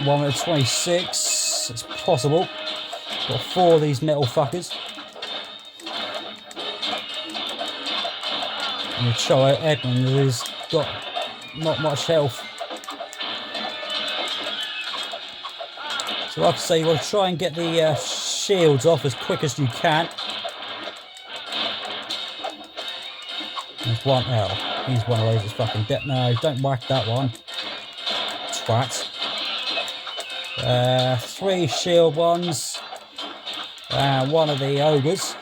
1 minute 26. It's possible. Got 4 of these metal fuckers. And the child Edmund has got not much health. So like I say, you want to try and get the shields off as quick as you can. There's 1 L. He's one of those that's fucking dead. No, don't whack that one. Twat. 3 shield ones. And 1 of the ogres.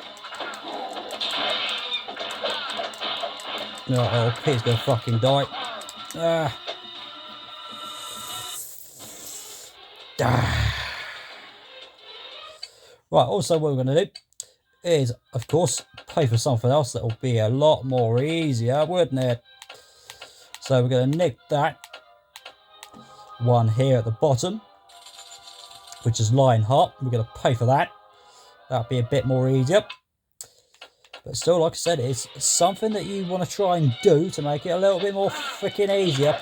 Oh, Pete's gonna fucking die. Right, also what we're going to do is, of course, pay for something else that will be a lot more easier, wouldn't it? So we're going to nick that one here at the bottom, which is Lionheart. We're going to pay for that. That'll be a bit more easier. But still, like I said, it's something that you want to try and do to make it a little bit more freaking easier.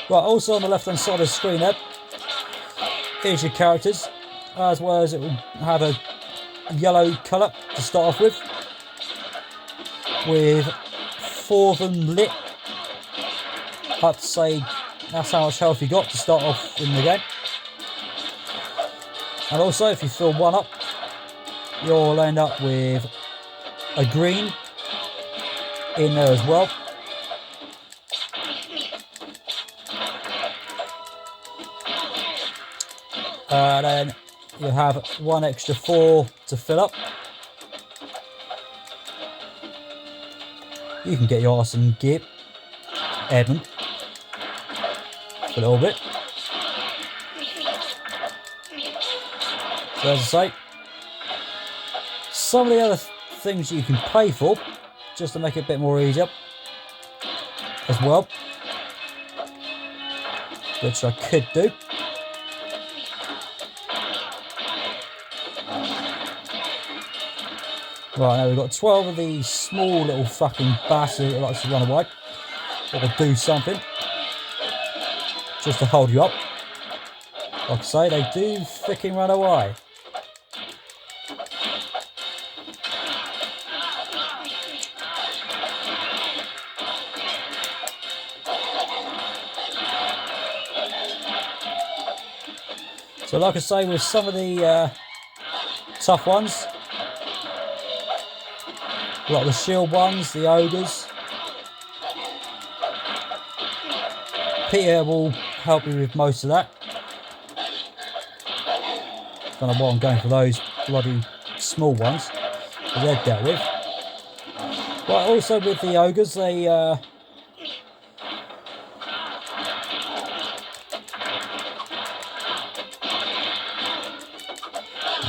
Right, also on the left-hand side of the screen there, here's your characters. As well as it will have a yellow colour to start off with 4 of them lit. I'd say that's how much health you got to start off in the game. And also, if you fill 1 up, you'll end up with a green in there as well. And then you have 1 extra 4 to fill up. You can get your arse and gear, Edmund, for a little bit. So as I say, some of the other things you can pay for, just to make it a bit more easier, as well, which I could do. Right, now we've got 12 of these small little fucking bastards that likes to run away. Or do something. Just to hold you up. Like I say, they do freaking run away. So like I say, with some of the tough ones, like the shield ones, the ogres, Peter will help you with most of that. Don't know why I'm going for those bloody small ones, because they're dealt with. But also with the ogres, they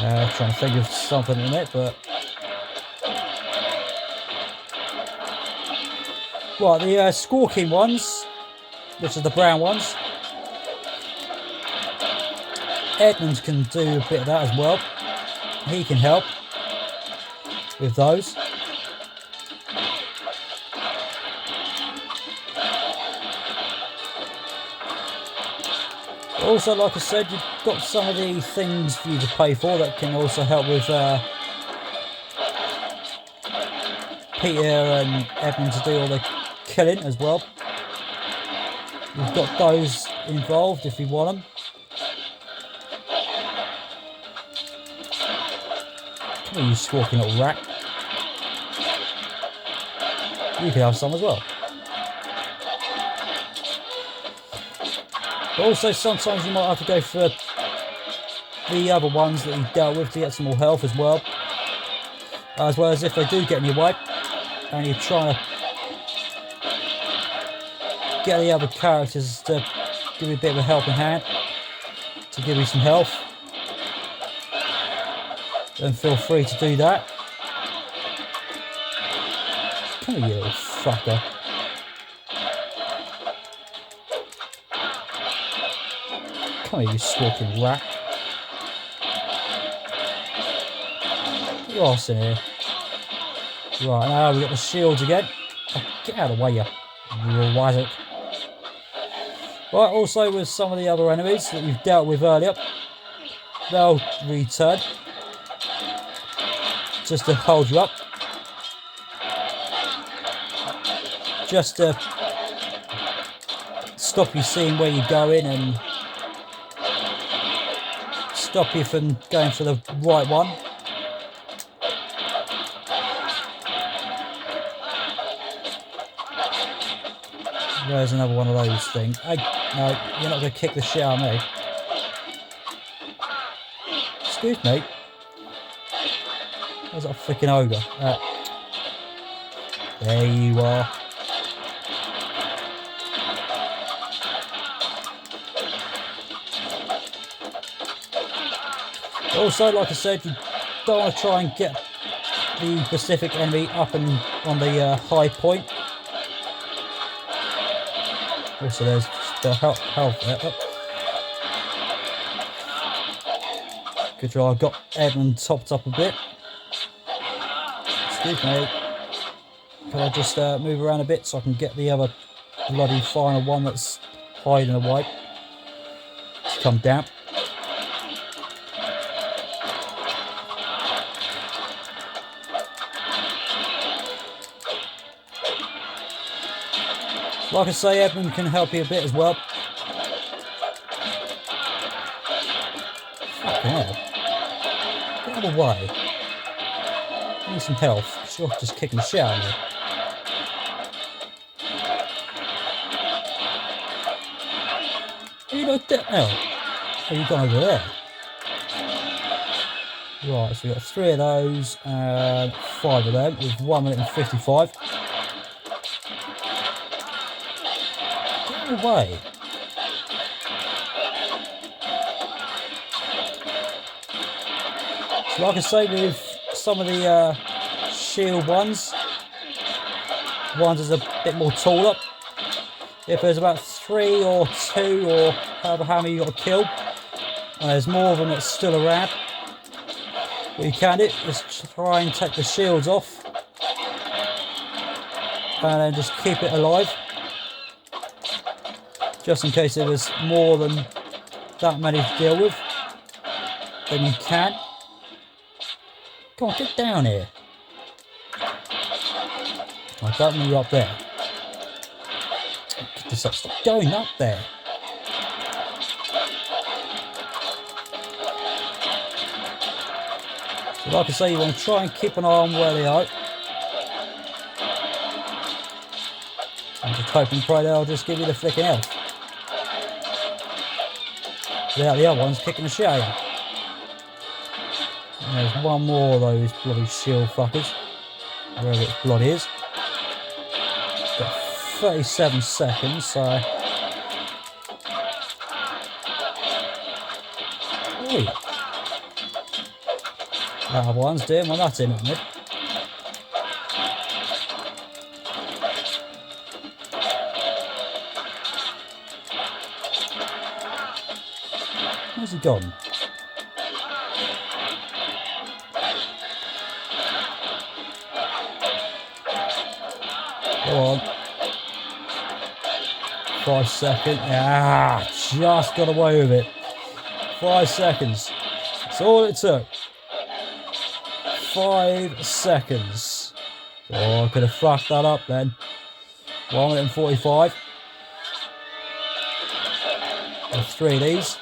Trying to think of something in it, but... Right, the squawking ones, which are the brown ones. Edmund can do a bit of that as well. He can help with those. Also, like I said, you've got some of the things for you to pay for that can also help with Peter and Edmund to do all the killing as well. You've got those involved if you want them. Come on, you squawking little rat. You can have some as well. But also sometimes you might have to go for the other ones that you dealt with to get some more health as well. As well as if they do get in your way and you're trying to get the other characters to give you a bit of a helping hand, to give you some health, then feel free to do that. Come here, you little fucker. Come here, you squawking rat. Get your ass in here. Right, now we've got the shields again. Oh, get out of the way, you wazzock. Right, also with some of the other enemies that you've dealt with earlier, they'll return just to hold you up. Just to stop you seeing where you're going and stop you from going for the right one. There's another one of those things. Hey, no, you're not going to kick the shit out of me. Excuse me. There's that freaking ogre. There you are. Also, like I said, you don't want to try and get the specific enemy up and on the high point. Also, there's the health there. Oh. Good job, I've got Edmund topped up a bit. Excuse me. Can I just move around a bit so I can get the other bloody final one that's hiding away to come down. Like I say, Edmund can help you a bit as well. Fucking hell. Get out of the way. I need some health, because you're just kicking the shit out of me. Are you not dead now? Oh, you've gone over there. Right, so we've got 3 of those and 5 of them with 1 minute and 55. Away. So like I say, with some of the shield ones is a bit more taller. If there's about 3 or 2 or however how many you got to kill, and there's more of them that's still around, what you can do is try and take the shields off and then just keep it alive. Just in case there was more than that many to deal with, then you can. Come on, get down here. I don't move up there. Get this up. Stop going up there. So like I say, you want to try and keep an eye on where they are. And just hope and pray they'll just give you the flicking health. Without the other ones kicking the shit out of you. And there's one more of those bloody shield fuckers. Wherever its blood is. Got 37 seconds, so... Oi. That other one's doing well, that's in on it. Where's he gone? Go on. 5 seconds. Ah, just got away with it. 5 seconds. That's all it took. 5 seconds. Oh, I could have fucked that up then. 1 minute and 45. There's 3 of these.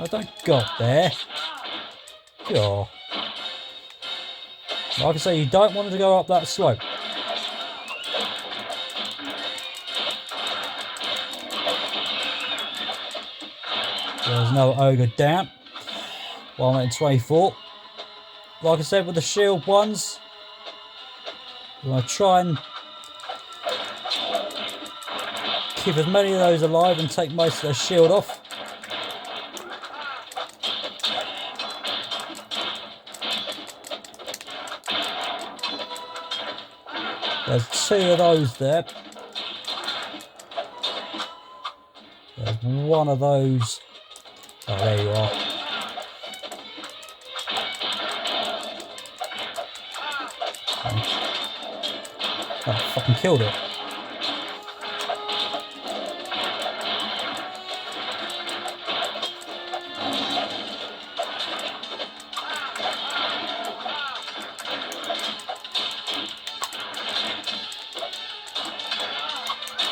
I don't got there. Oh. Like I say, you don't want to go up that slope. There's no ogre down. 1 minute and 24. Like I said, with the shield ones, we're going to try and keep as many of those alive and take most of their shield off. There's 2 of those there. There's 1 of those. Oh, there you are. Oh, fucking killed it.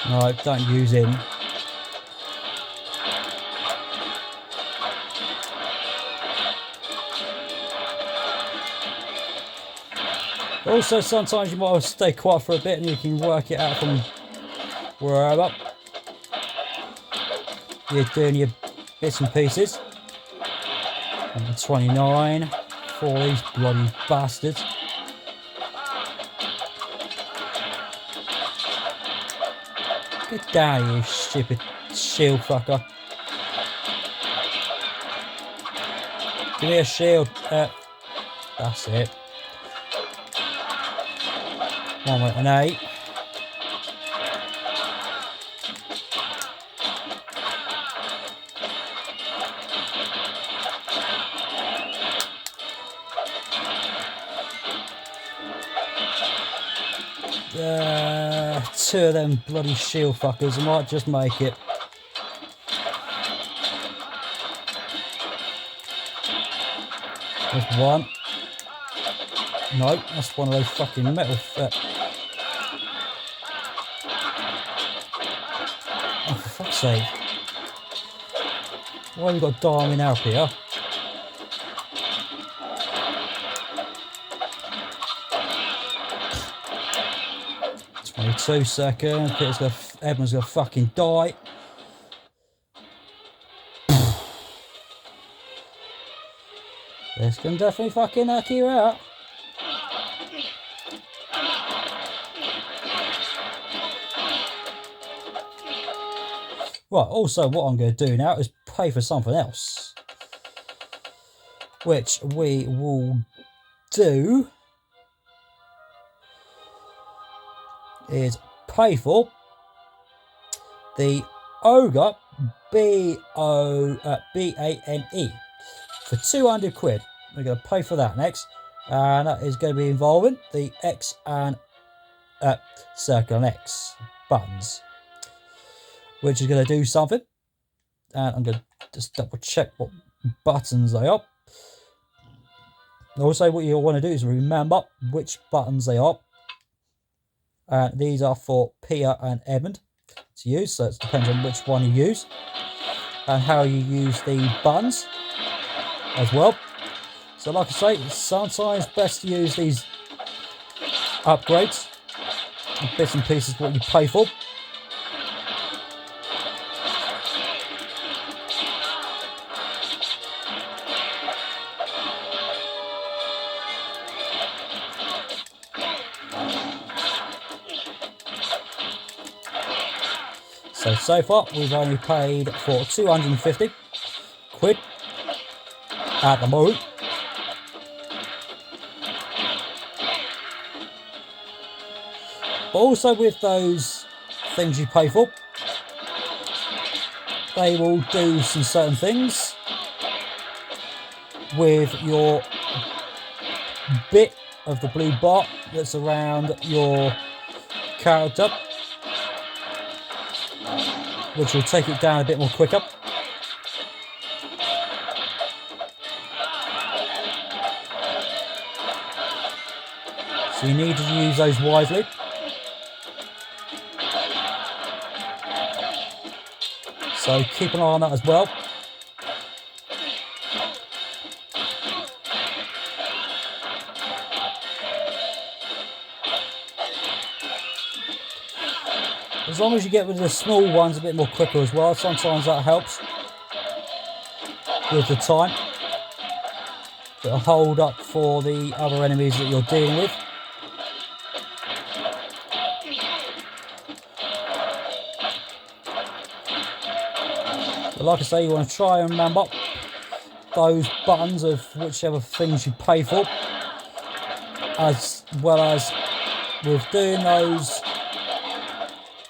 No, don't use him. Also, sometimes you might want to stay quiet for a bit and you can work it out from wherever you're doing your bits and pieces. And 29 for these bloody bastards. Get down here, you stupid shield fucker. Give me a shield. That's it. 1 minute and 8. Two of them bloody shield fuckers. I might just make it. There's 1. No, that's 1 of those fucking metal. Oh, for fuck's sake. Why have you got diamond out here? Two seconds. Edmund's gonna fucking die. This can definitely fucking knock you out. Right, also what I'm going to do now is pay for something else. Which we will do is pay for the Ogre Bane for 200 quid. We're going to pay for that next, and that is going to be involving the X and Circle and X buttons, which is going to do something. And I'm going to just double check what buttons they are. Also, what you want to do is remember which buttons they are. And these are for Pia and Edmund to use, so it depends on which one you use and how you use the buttons as well. So like I say, it's sometimes best to use these upgrades and bits and pieces what you pay for. So far, we've only paid for 250 quid at the moment. But also with those things you pay for, they will do some certain things with your bit of the blue bar that's around your character, which will take it down a bit more quicker. So you need to use those wisely. So keep an eye on that as well. As long as you get rid of the small ones a bit more quicker as well, sometimes that helps with the time. It'll hold up for the other enemies that you're dealing with. But like I say, you want to try and remember those buttons of whichever things you pay for, as well as with doing those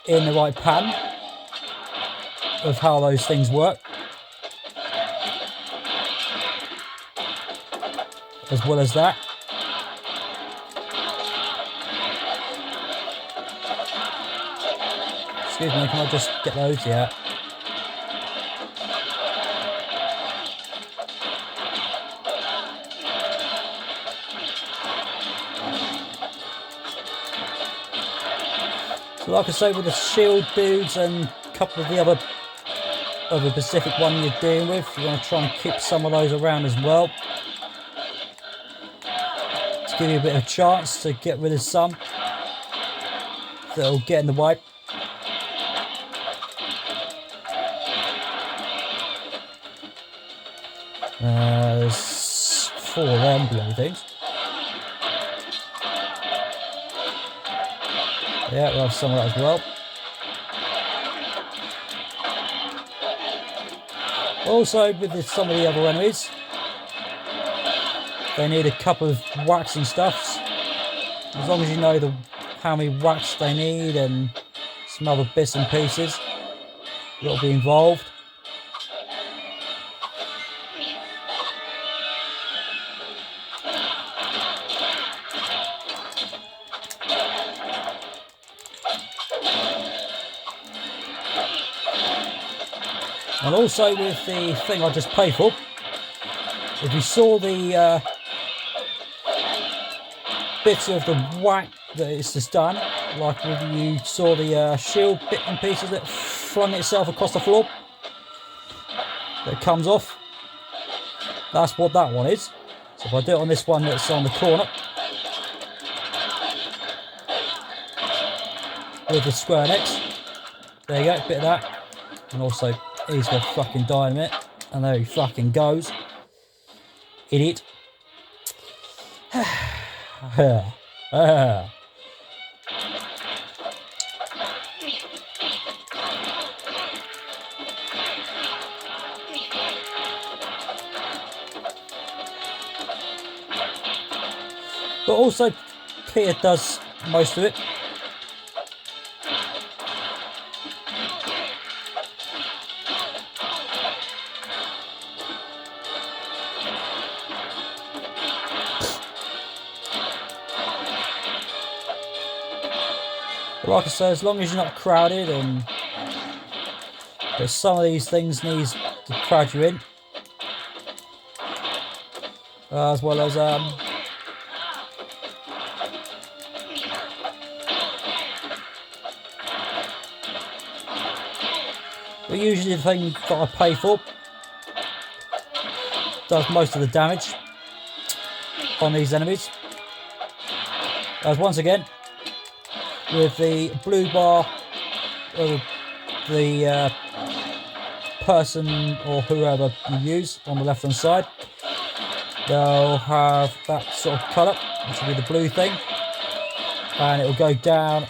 in the right pattern of how those things work, as well as that. Excuse me, can I just get those? Yeah. So like I say, with the shield dudes and a couple of the other Pacific one you're dealing with, you want to try and keep some of those around as well, to give you a bit of a chance to get rid of some that'll get in the way. There's 4 of them bloody things. Yeah, we'll have some of that as well. Also, with some of the other enemies, they need a couple of waxing stuffs. As long as you know how many wax they need and some other bits and pieces that'll be involved. And also with the thing I just paid for, if you saw the bits of the whack that it's just done, like if you saw the shield bit and pieces that flung itself across the floor, that comes off, that's what that one is. So if I do it on this one that's on the corner, with the square necks, there you go, bit of that. And also he's got fucking dynamite, and there he fucking goes. Idiot. But also Peter does most of it. But like I say, as long as you're not crowded, and but some of these things needs to crowd you in, as well as but usually the thing that I pay for does most of the damage on these enemies. As once again, with the blue bar, the person or whoever you use on the left hand side, they'll have that sort of colour, which will be the blue thing, and it will go down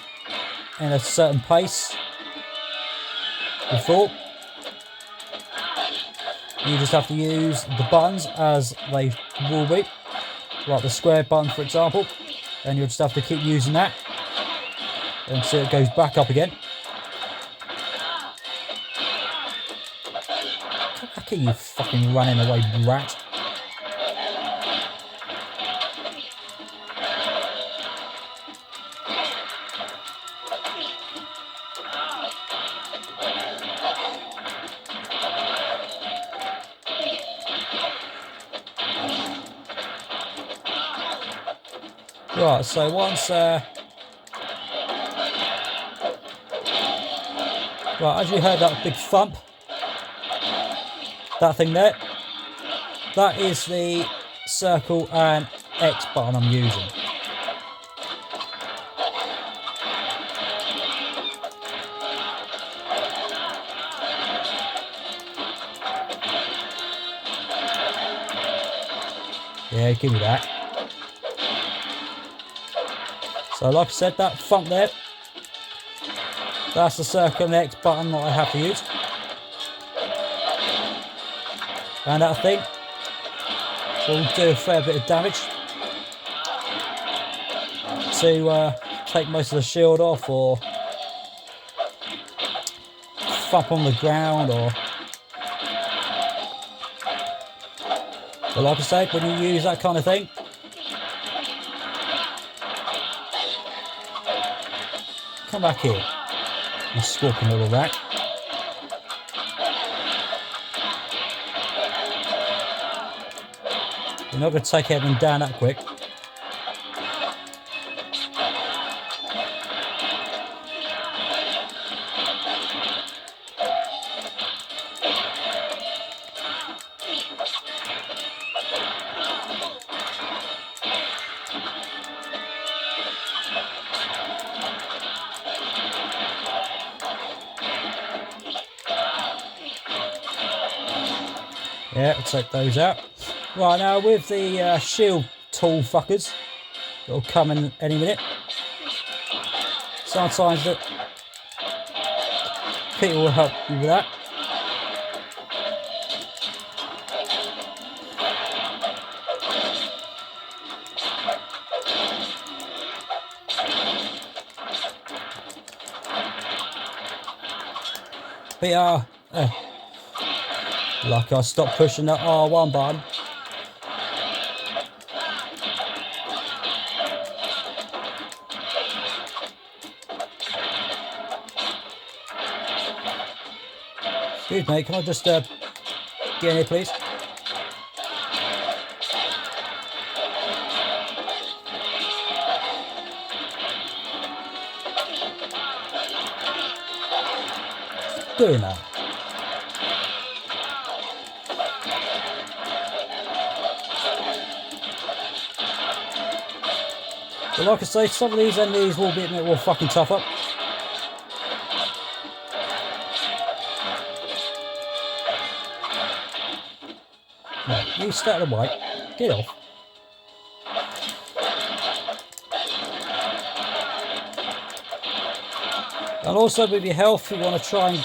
in a certain pace before. You just have to use the buttons as they will be, like the square button for example, and you'll just have to keep using that until it goes back up again. Come back here, you fucking running away rat. Right, so once right, as you heard that big thump, that thing there, that is the circle and X button I'm using. Yeah, give me that. So like I said, that thump there, that's the circle and X button that I have to use. And that thing will do a fair bit of damage to take most of the shield off, or thump on the ground, or... But like I said, when you use that kind of thing, come back here, you squawking little rat. You're not going to take everything down that quick. Yeah, I'll take those out. Right, now with the shield tool fuckers, it'll come in any minute. Sometimes that Peter will help you with that. But yeah, like I stopped pushing that R1 button. Excuse me, can I just get in here, please? Doing that. But like I say, some of these enemies will be a bit more fucking tougher. No, you stay out of the way. Get off. And also with your health, you want to try and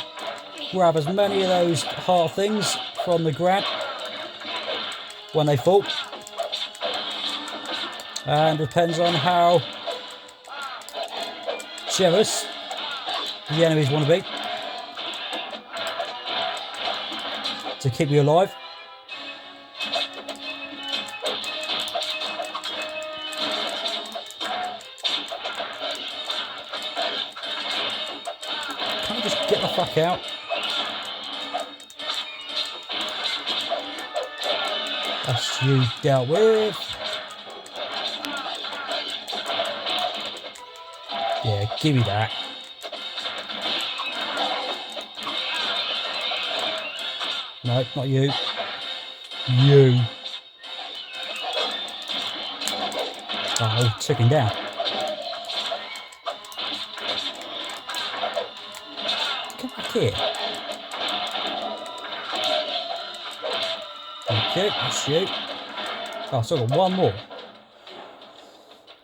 grab as many of those heart things from the grab when they fall. And depends on how generous the enemies want to be to keep you alive. Can I just get the fuck out? That's you dealt with. Yeah, give me that. No, not you. You. Oh, took him down. Come back here. Okay, that's you. Oh, so I've got one more.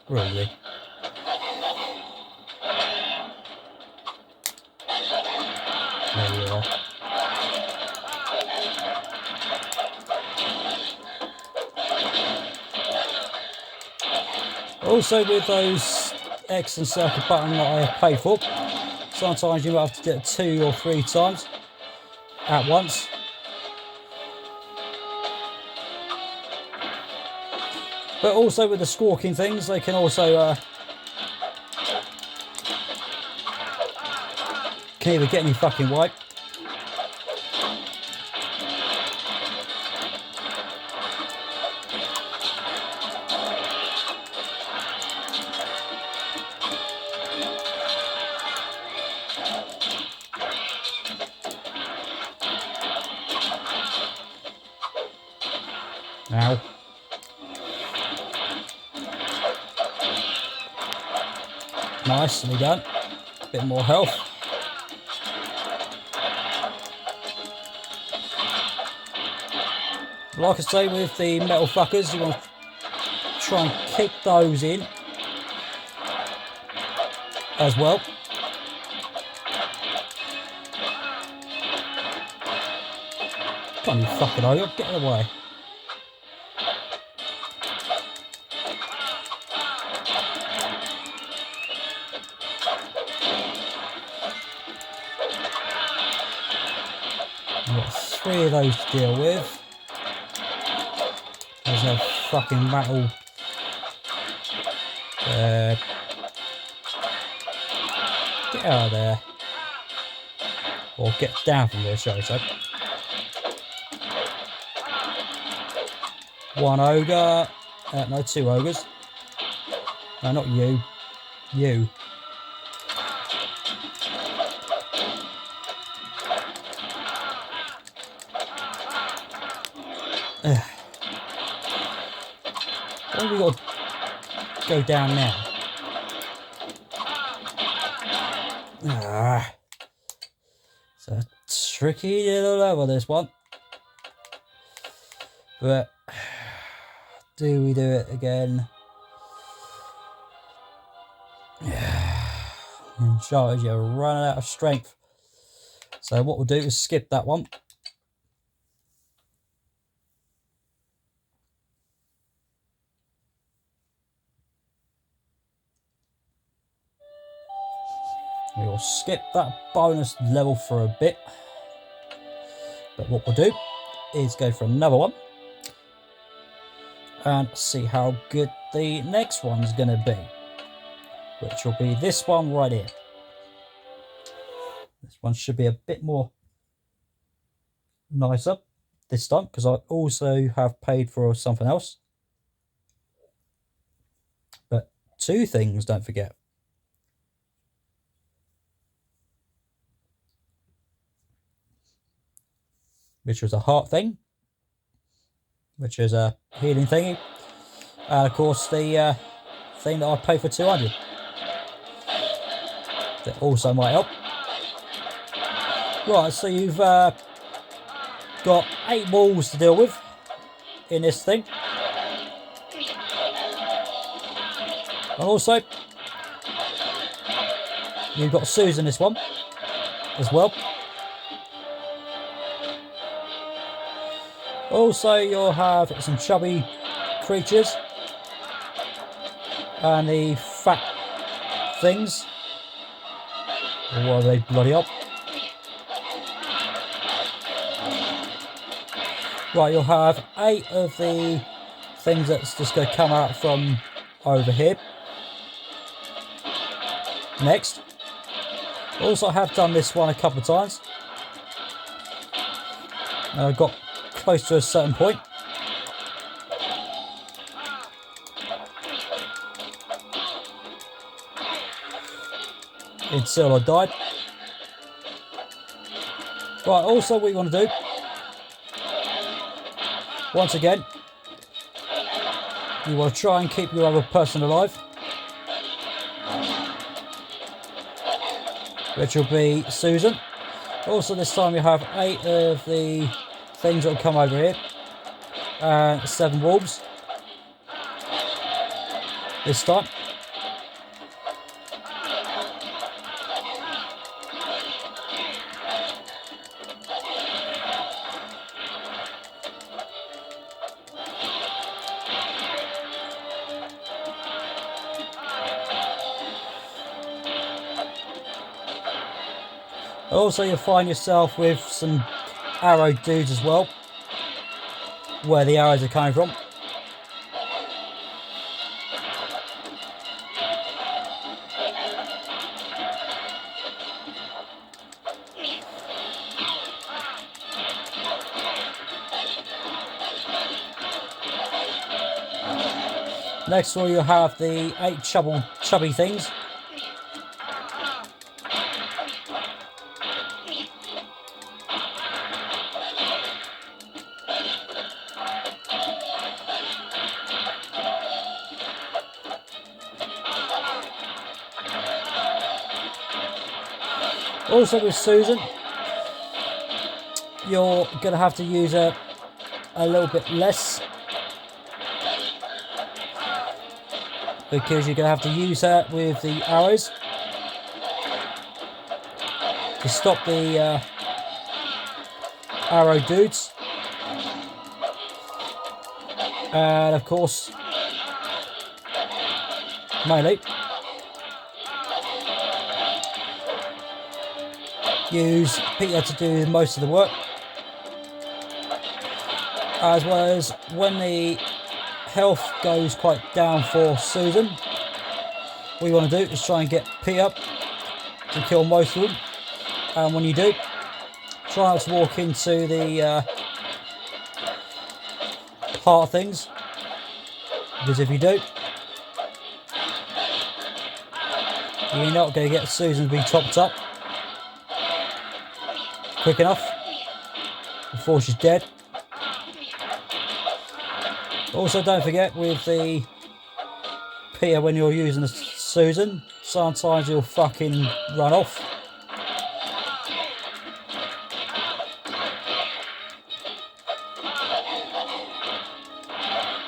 Really? There you are. Also with those X and circle button that I paid for. Sometimes you might have to do it 2 or 3 times at once. But also with the squawking things, they can also can either get in your fucking way. Ow. Nicely done. Bit more health. Like I say, with the metal fuckers, you want to try and kick those in as well. Come on, you fucking ogre, get in the way. I've got 3 of those to deal with. There's a fucking metal. Get out of there. Or get down from there, shall I say. 1 ogre. No, 2 ogres. No, not you. You. Why have we got to go down now? Ah. It's a tricky little level, this one. But do we do it again? In charge, you're running out of strength. So what we'll do is skip that one. We'll skip that bonus level for a bit. But what we'll do is go for another one. And see how good the next one's going to be. Which will be this one right here. This one should be a bit more nicer this time, because I also have paid for something else. But 2 things, don't forget. Which was a heart thing, which is a healing thingy, and of course the thing that I paid for 200. That also might help. Right, so you've got 8 walls to deal with in this thing, and also you've got Susan in this one as well. Also, you'll have some chubby creatures and the fat things. Or what are they bloody up? Right, you'll have 8 of the things that's just going to come out from over here. Next. Also, I have done this one a couple of times. And I've got close to a certain point. Until I died. Right, also what you want to do, once again, you want to try and keep your other person alive, which will be Susan. Also this time you have 8 of the things that will come over here, and 7 wolves this time. Also, you'll find yourself with some arrow dudes as well, where the arrows are coming from. Next of all, you'll have the 8 chubby things. Also with Susan, you're going to have to use her a little bit less, because you're going to have to use her with the arrows to stop the arrow dudes. And of course, melee. Use Peter to do most of the work. As well as when the health goes quite down for Susan, what you want to do is try and get Peter to kill most of them. And when you do, try not to walk into the heart things, because if you do, you're not going to get Susan to be topped up quick enough before she's dead. Also, don't forget with the Peter, when you're using the Susan, sometimes you'll fucking run off.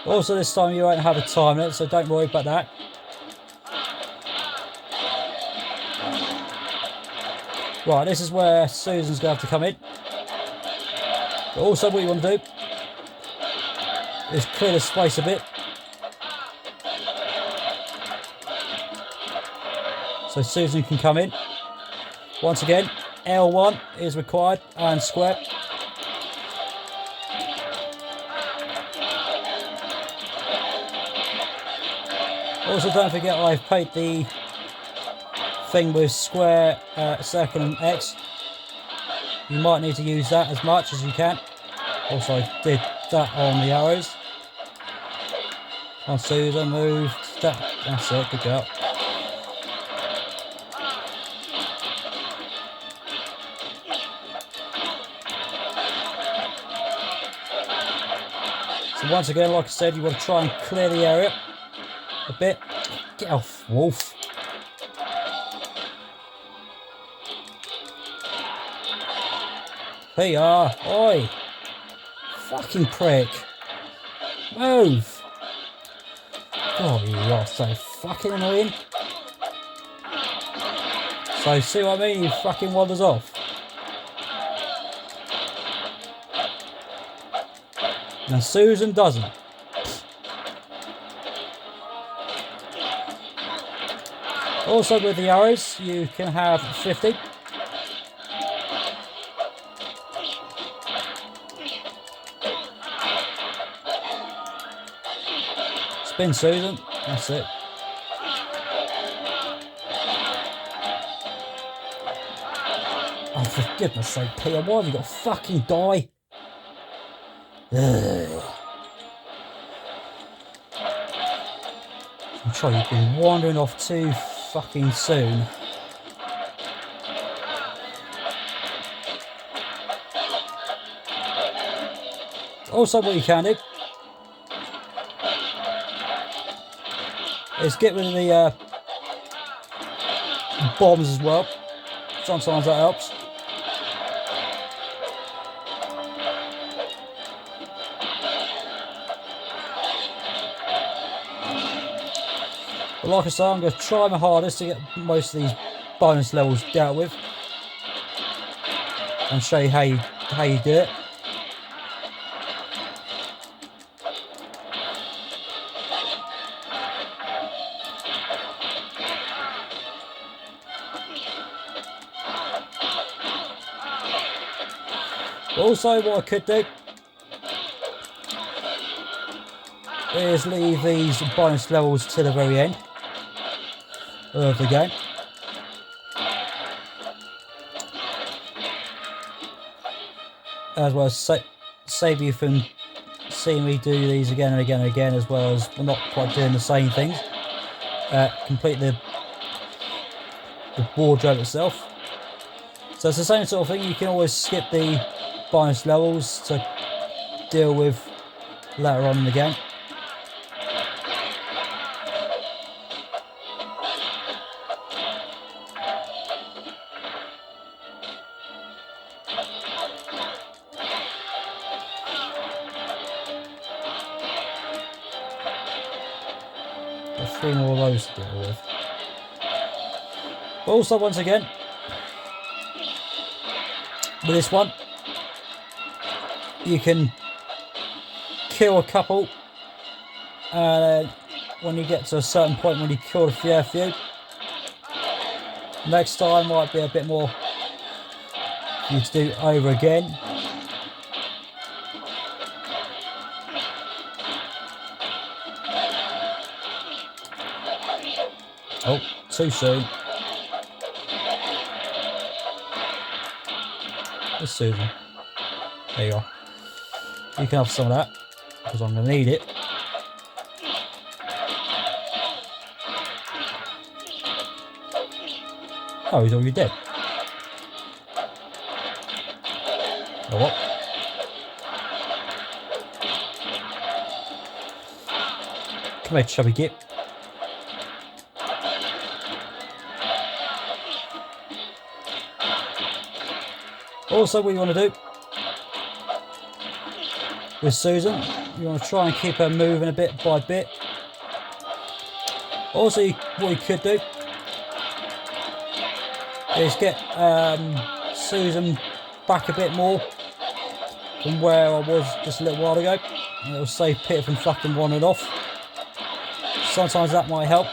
Also, this time you won't have a time limit, so don't worry about that. Right, this is where Susan's going to have to come in. But also what you want to do is clear the space a bit, so Susan can come in. Once again, L1 is required and square. Also, don't forget I've paid the thing with square, circle and X. You might need to use that as much as you can. Also, I did that on the arrows. On Susan, moved that. That's it, good girl. So once again, like I said, you want to try and clear the area a bit. Get off, wolf. Here you are. Oi. Fucking prick. Move. Oh, you are so fucking annoying. So, see what I mean? He fucking wanders off. And Susan doesn't. Also, with the arrows, you can have 50. Spin Susan, that's it. Oh, for goodness sake, Peter, why have you got to fucking die? Ugh. I'm sure you've been wandering off too fucking soon. Also, what you can do is get rid of the bombs as well. Sometimes that helps. But like I say, I'm going to try my hardest to get most of these bonus levels dealt with and show you how you do it. Also, what I could do is leave these bonus levels to the very end of the game. As well as save you from seeing me do these again and again and again, as well as we're not quite doing the same things. Complete the wardrobe itself. So it's the same sort of thing. You can always skip the bonus levels to deal with later on in the game. There's 3 more of those to deal with. But also, once again, with this one, you can kill a couple, and when you get to a certain point, when you kill a fair few, next time might be a bit more for you to do over again. Oh, too soon. Where's Susan? There you are. You can have some of that, because I'm going to need it. Oh, he's already dead. Oh, what? Come here, chubby git. Also, what you want to do with Susan, you want to try and keep her moving a bit by bit. Also, what you could do is get Susan back a bit more from where I was just a little while ago. And it'll save Peter from fucking wandering off. Sometimes that might help.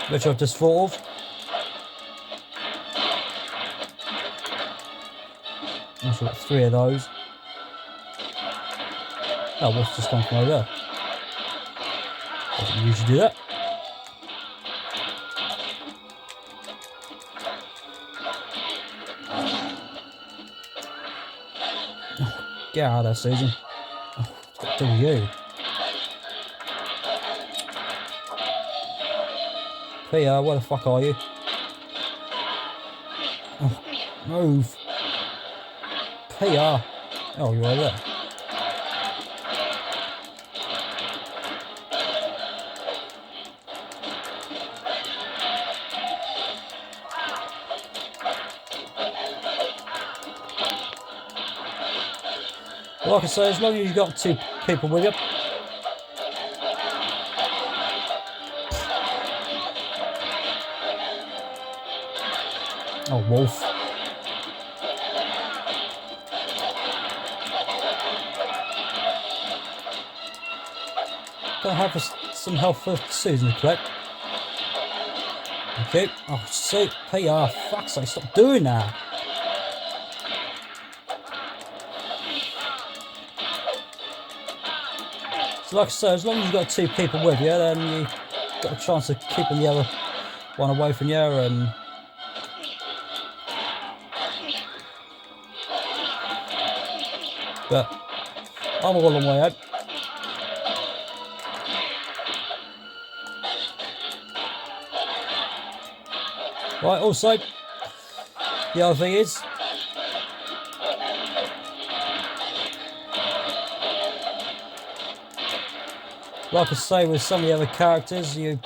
Which I've just thought of. I've got 3 of those. Oh, what's just come from over there? Doesn't usually do that. Oh, get out of there, Susan. Oh, what do you? Peter, where the fuck are you? Oh, move. Peter. Oh, you're over there. Like I say, as long as you've got 2 people with you. Oh, wolf. Gonna have some help for Susan to collect. Okay. Oh, so PR, fuck's sake, stop doing that. So like I say, as long as you've got 2 people with you, then you've got a chance of keeping the other one away from you, and but I'm all on my way out. Right, also, the other thing is, like I say, with some of the other characters, you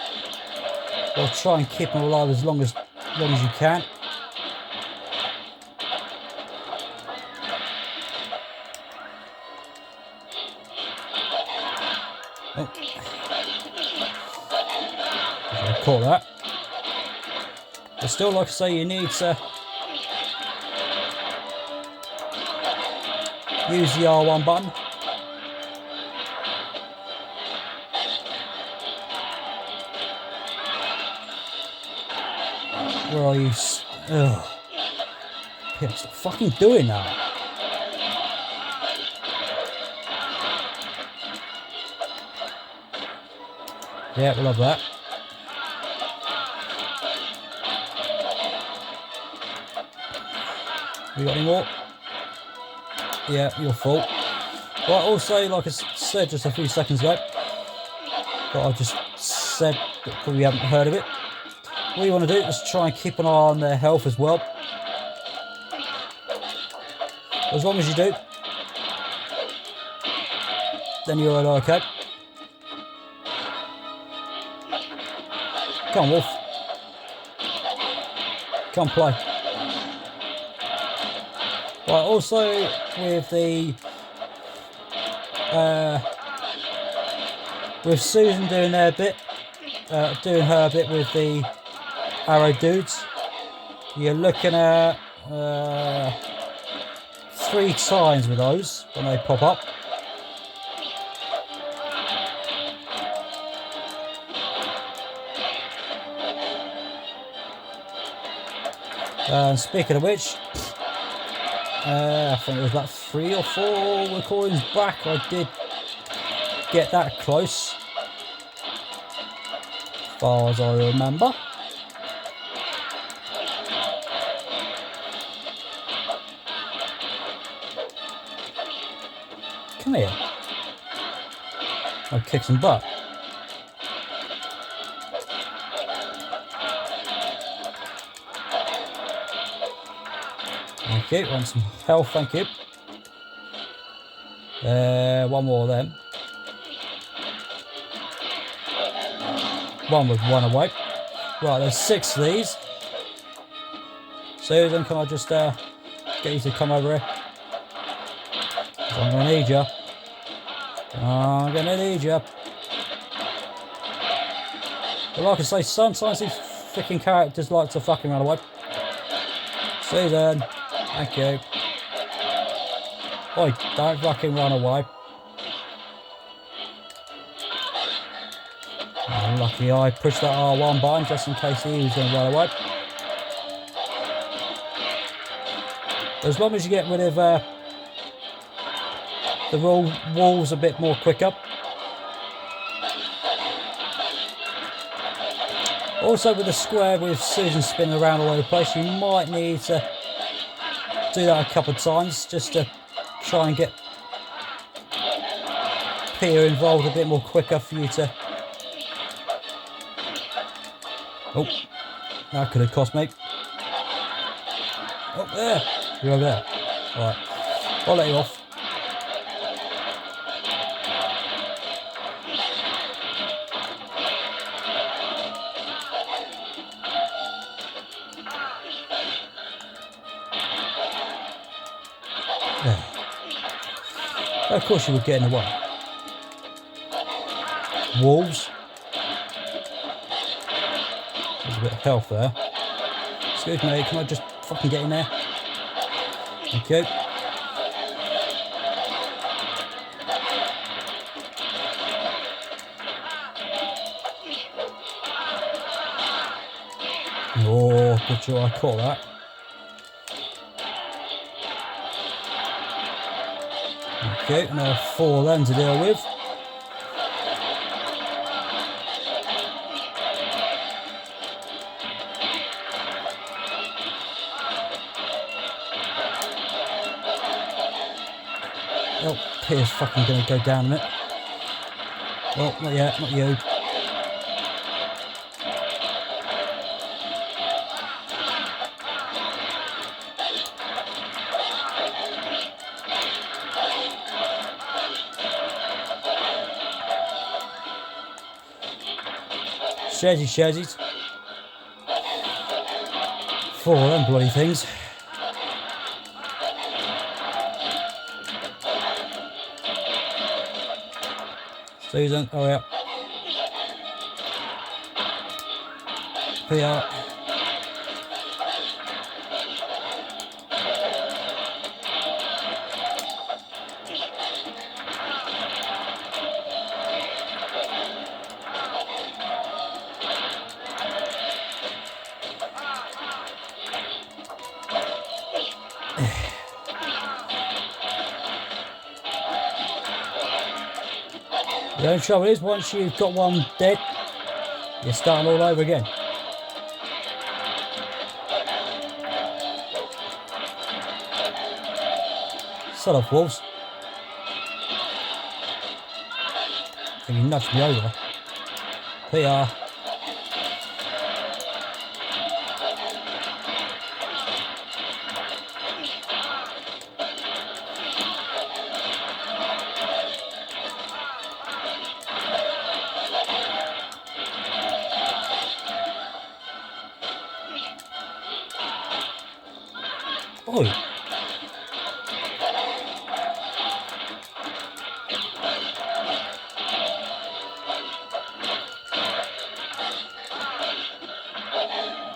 will try and keep them alive as long as you can. Oh. I caught that. But still, like I say, you need to use the R1 button. Where are you? Ugh. Yeah, stop fucking doing that. Yeah, we'll have that. You got any more? Yeah, your fault. Right, also, like I said just a few seconds ago, but I just said that probably haven't heard of it. What you want to do is try and keep an eye on their health as well. As long as you do, then you're all okay. Come on, Wolf. Come play. Right, also with the with Susan doing her bit with the arrow dudes, you're looking at 3 times with those when they pop up. And speaking of which, I think it was about 3 or 4 recordings back I did get that close, as far as I remember. Come here. I'll kick some butt. Thank you. Want some health, thank you. One more of them. One with one away. Right, there's 6 of these. Susan, can I just get you to come over here? I'm gonna need you. I'm gonna need you. But like I say, sometimes these freaking characters like to fucking run away. Susan, thank you. Oi, don't fucking run away. Oh, lucky I pushed that R1 button just in case he was going to run away. As long as you get rid of the walls a bit more quicker. Also with the square with Susan spinning around all over the place, you might need to do that a couple of times just to try and get Peter involved a bit more quicker for you to... Oh, that could have cost me. Oh, there. You're over there. Alright, I'll let you off. There. Of course you would get in the way. Wolves. There's a bit of health there. Excuse me, can I just fucking get in there? Thank you. Oh, good job I caught that. Okay, now 4 of them to deal with. Oh, Peter's fucking gonna go down a minute. Oh, not yet, not you. Shazzies. 4 of them bloody things. Susan, hurry up. Peter. The only trouble is, once you've got one dead, you're starting all over again. Son of wolves. I think he nudged me over. PR. Oi.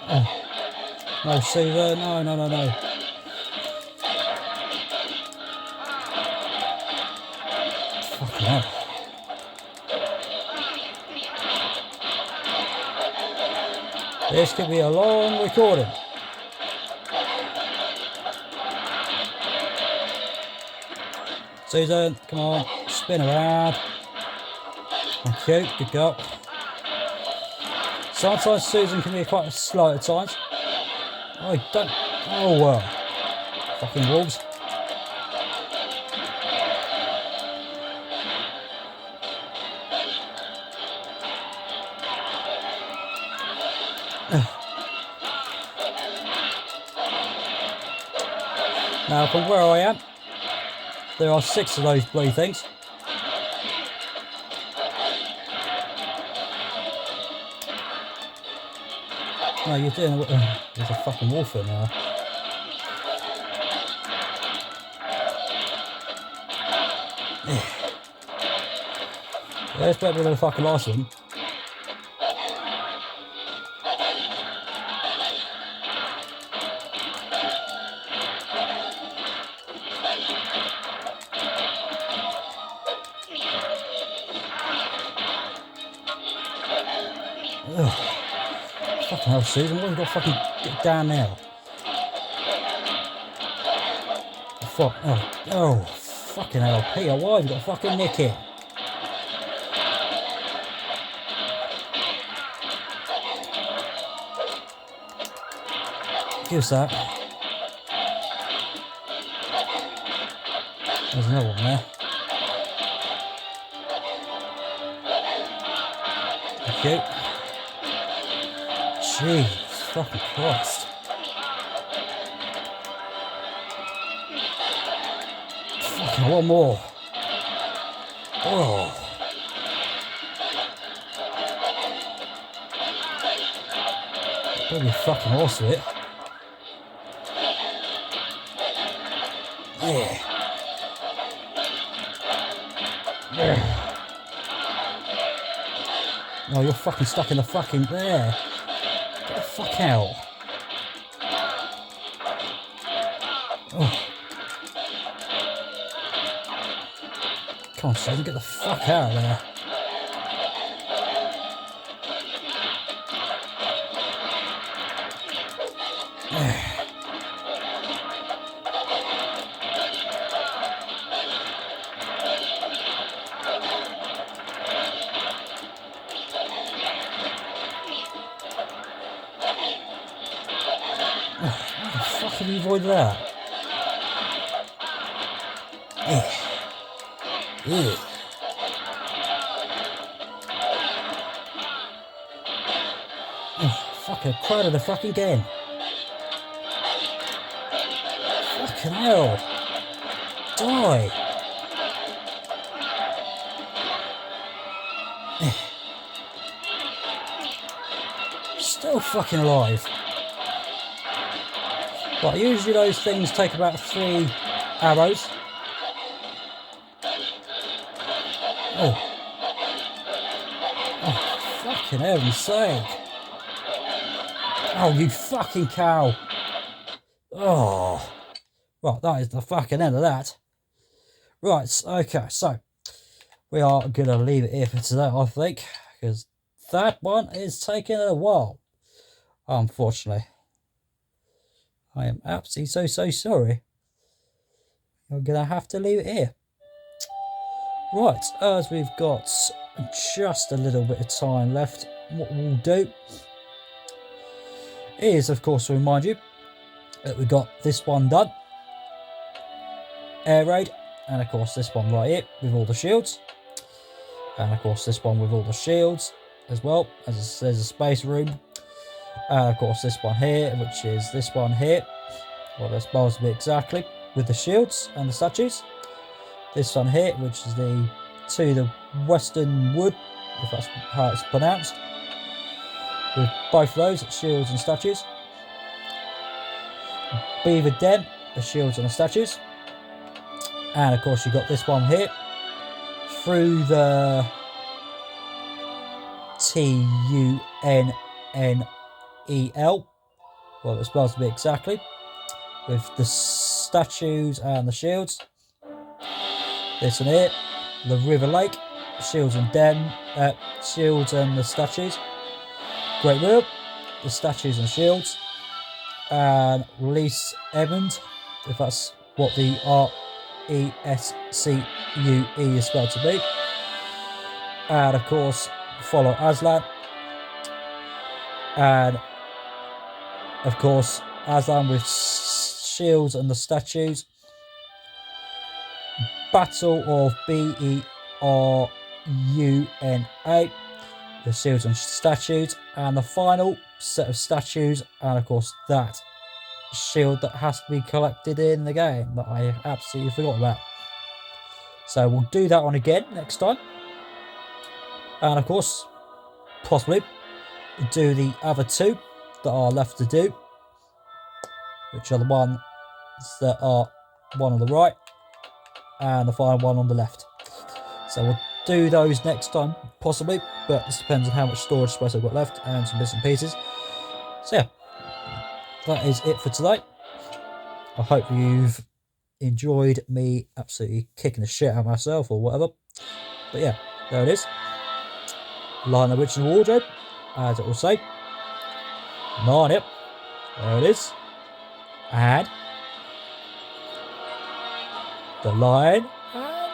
Oh. No, Caesar, no, no, no, no. Fucking hell. This could be a long recording. Susan, come on, spin around. Thank you, good go. Sometimes Susan can be quite slow at times. Oh, don't. Oh, well. Fucking wolves. Now, from where I am, there are 6 of those blue things. No, you're doing it. There's a fucking wolf in there. There's better than the fucking last one. Ugh. Fucking hell, Susan, what have you got to fucking get down now? Oh, fuck. Oh, fucking hell, Peter, why have you got to fucking nick it? Give us that. There's another one there. Thank you. Jeez, fucking Christ. Fucking one more. Oh. Better be fucking horse with it. Yeah. Yeah. No, you're fucking stuck in the fucking there. Get the fuck out. Oh. Come on, Susan, get the fuck out of there. How can you avoid that? Ew. Oh, fuck, I crowded the fucking game. Fucking hell. Die. Still fucking alive. Right, usually those things take about 3 arrows. Oh. Oh, fucking heaven's sake. Oh, you fucking cow. Oh. Right, that is the fucking end of that. Right, okay, so we are going to leave it here for today, I think, because that one is taking a while, unfortunately. I am absolutely so sorry. I'm going to have to leave it here. Right, as we've got just a little bit of time left, what we'll do is, of course, to remind you that we've got this one done. Air raid, and of course this one right here with all the shields. And of course this one with all the shields as well, as there's a space room. And of course this one here, which is this one here. Well, that's supposed to be exactly with the shields and the statues. This one here, which is the Western Wood, if that's how it's pronounced. With both of those, shields and statues. Beaver Den, the shields and the statues. And of course you've got this one here. Through the Tunnel. Well, it's supposed to be exactly. With the statues and the shields. This one here, the River Lake, shields and shields and the statues. Great Wheel, the statues and shields. And Release Edmund, if that's what the RESCUE is spelled to be. And of course, Follow Aslan. And of course, Aslan with shields and the statues. Battle of Beruna, the shields and statues, and the final set of statues, and of course that shield that has to be collected in the game that I absolutely forgot about. So we'll do that one again next time, and of course possibly do the other two that are left to do, which are the ones that are one on the right and the final one on the left. So we'll do those next time, possibly, but this depends on how much storage space I've got left and some bits and pieces. So yeah, that is it for today. I hope you've enjoyed me absolutely kicking the shit out of myself or whatever. But yeah, there it is. Lion, the Witch and the Wardrobe, as it will say. Narnia, there it is. And the Lion, and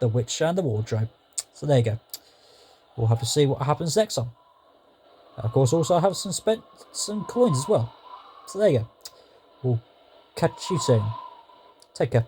the Witch and the Wardrobe. So there you go. We'll have to see what happens next time. Of course, also I have spent some coins as well. So there you go. We'll catch you soon. Take care.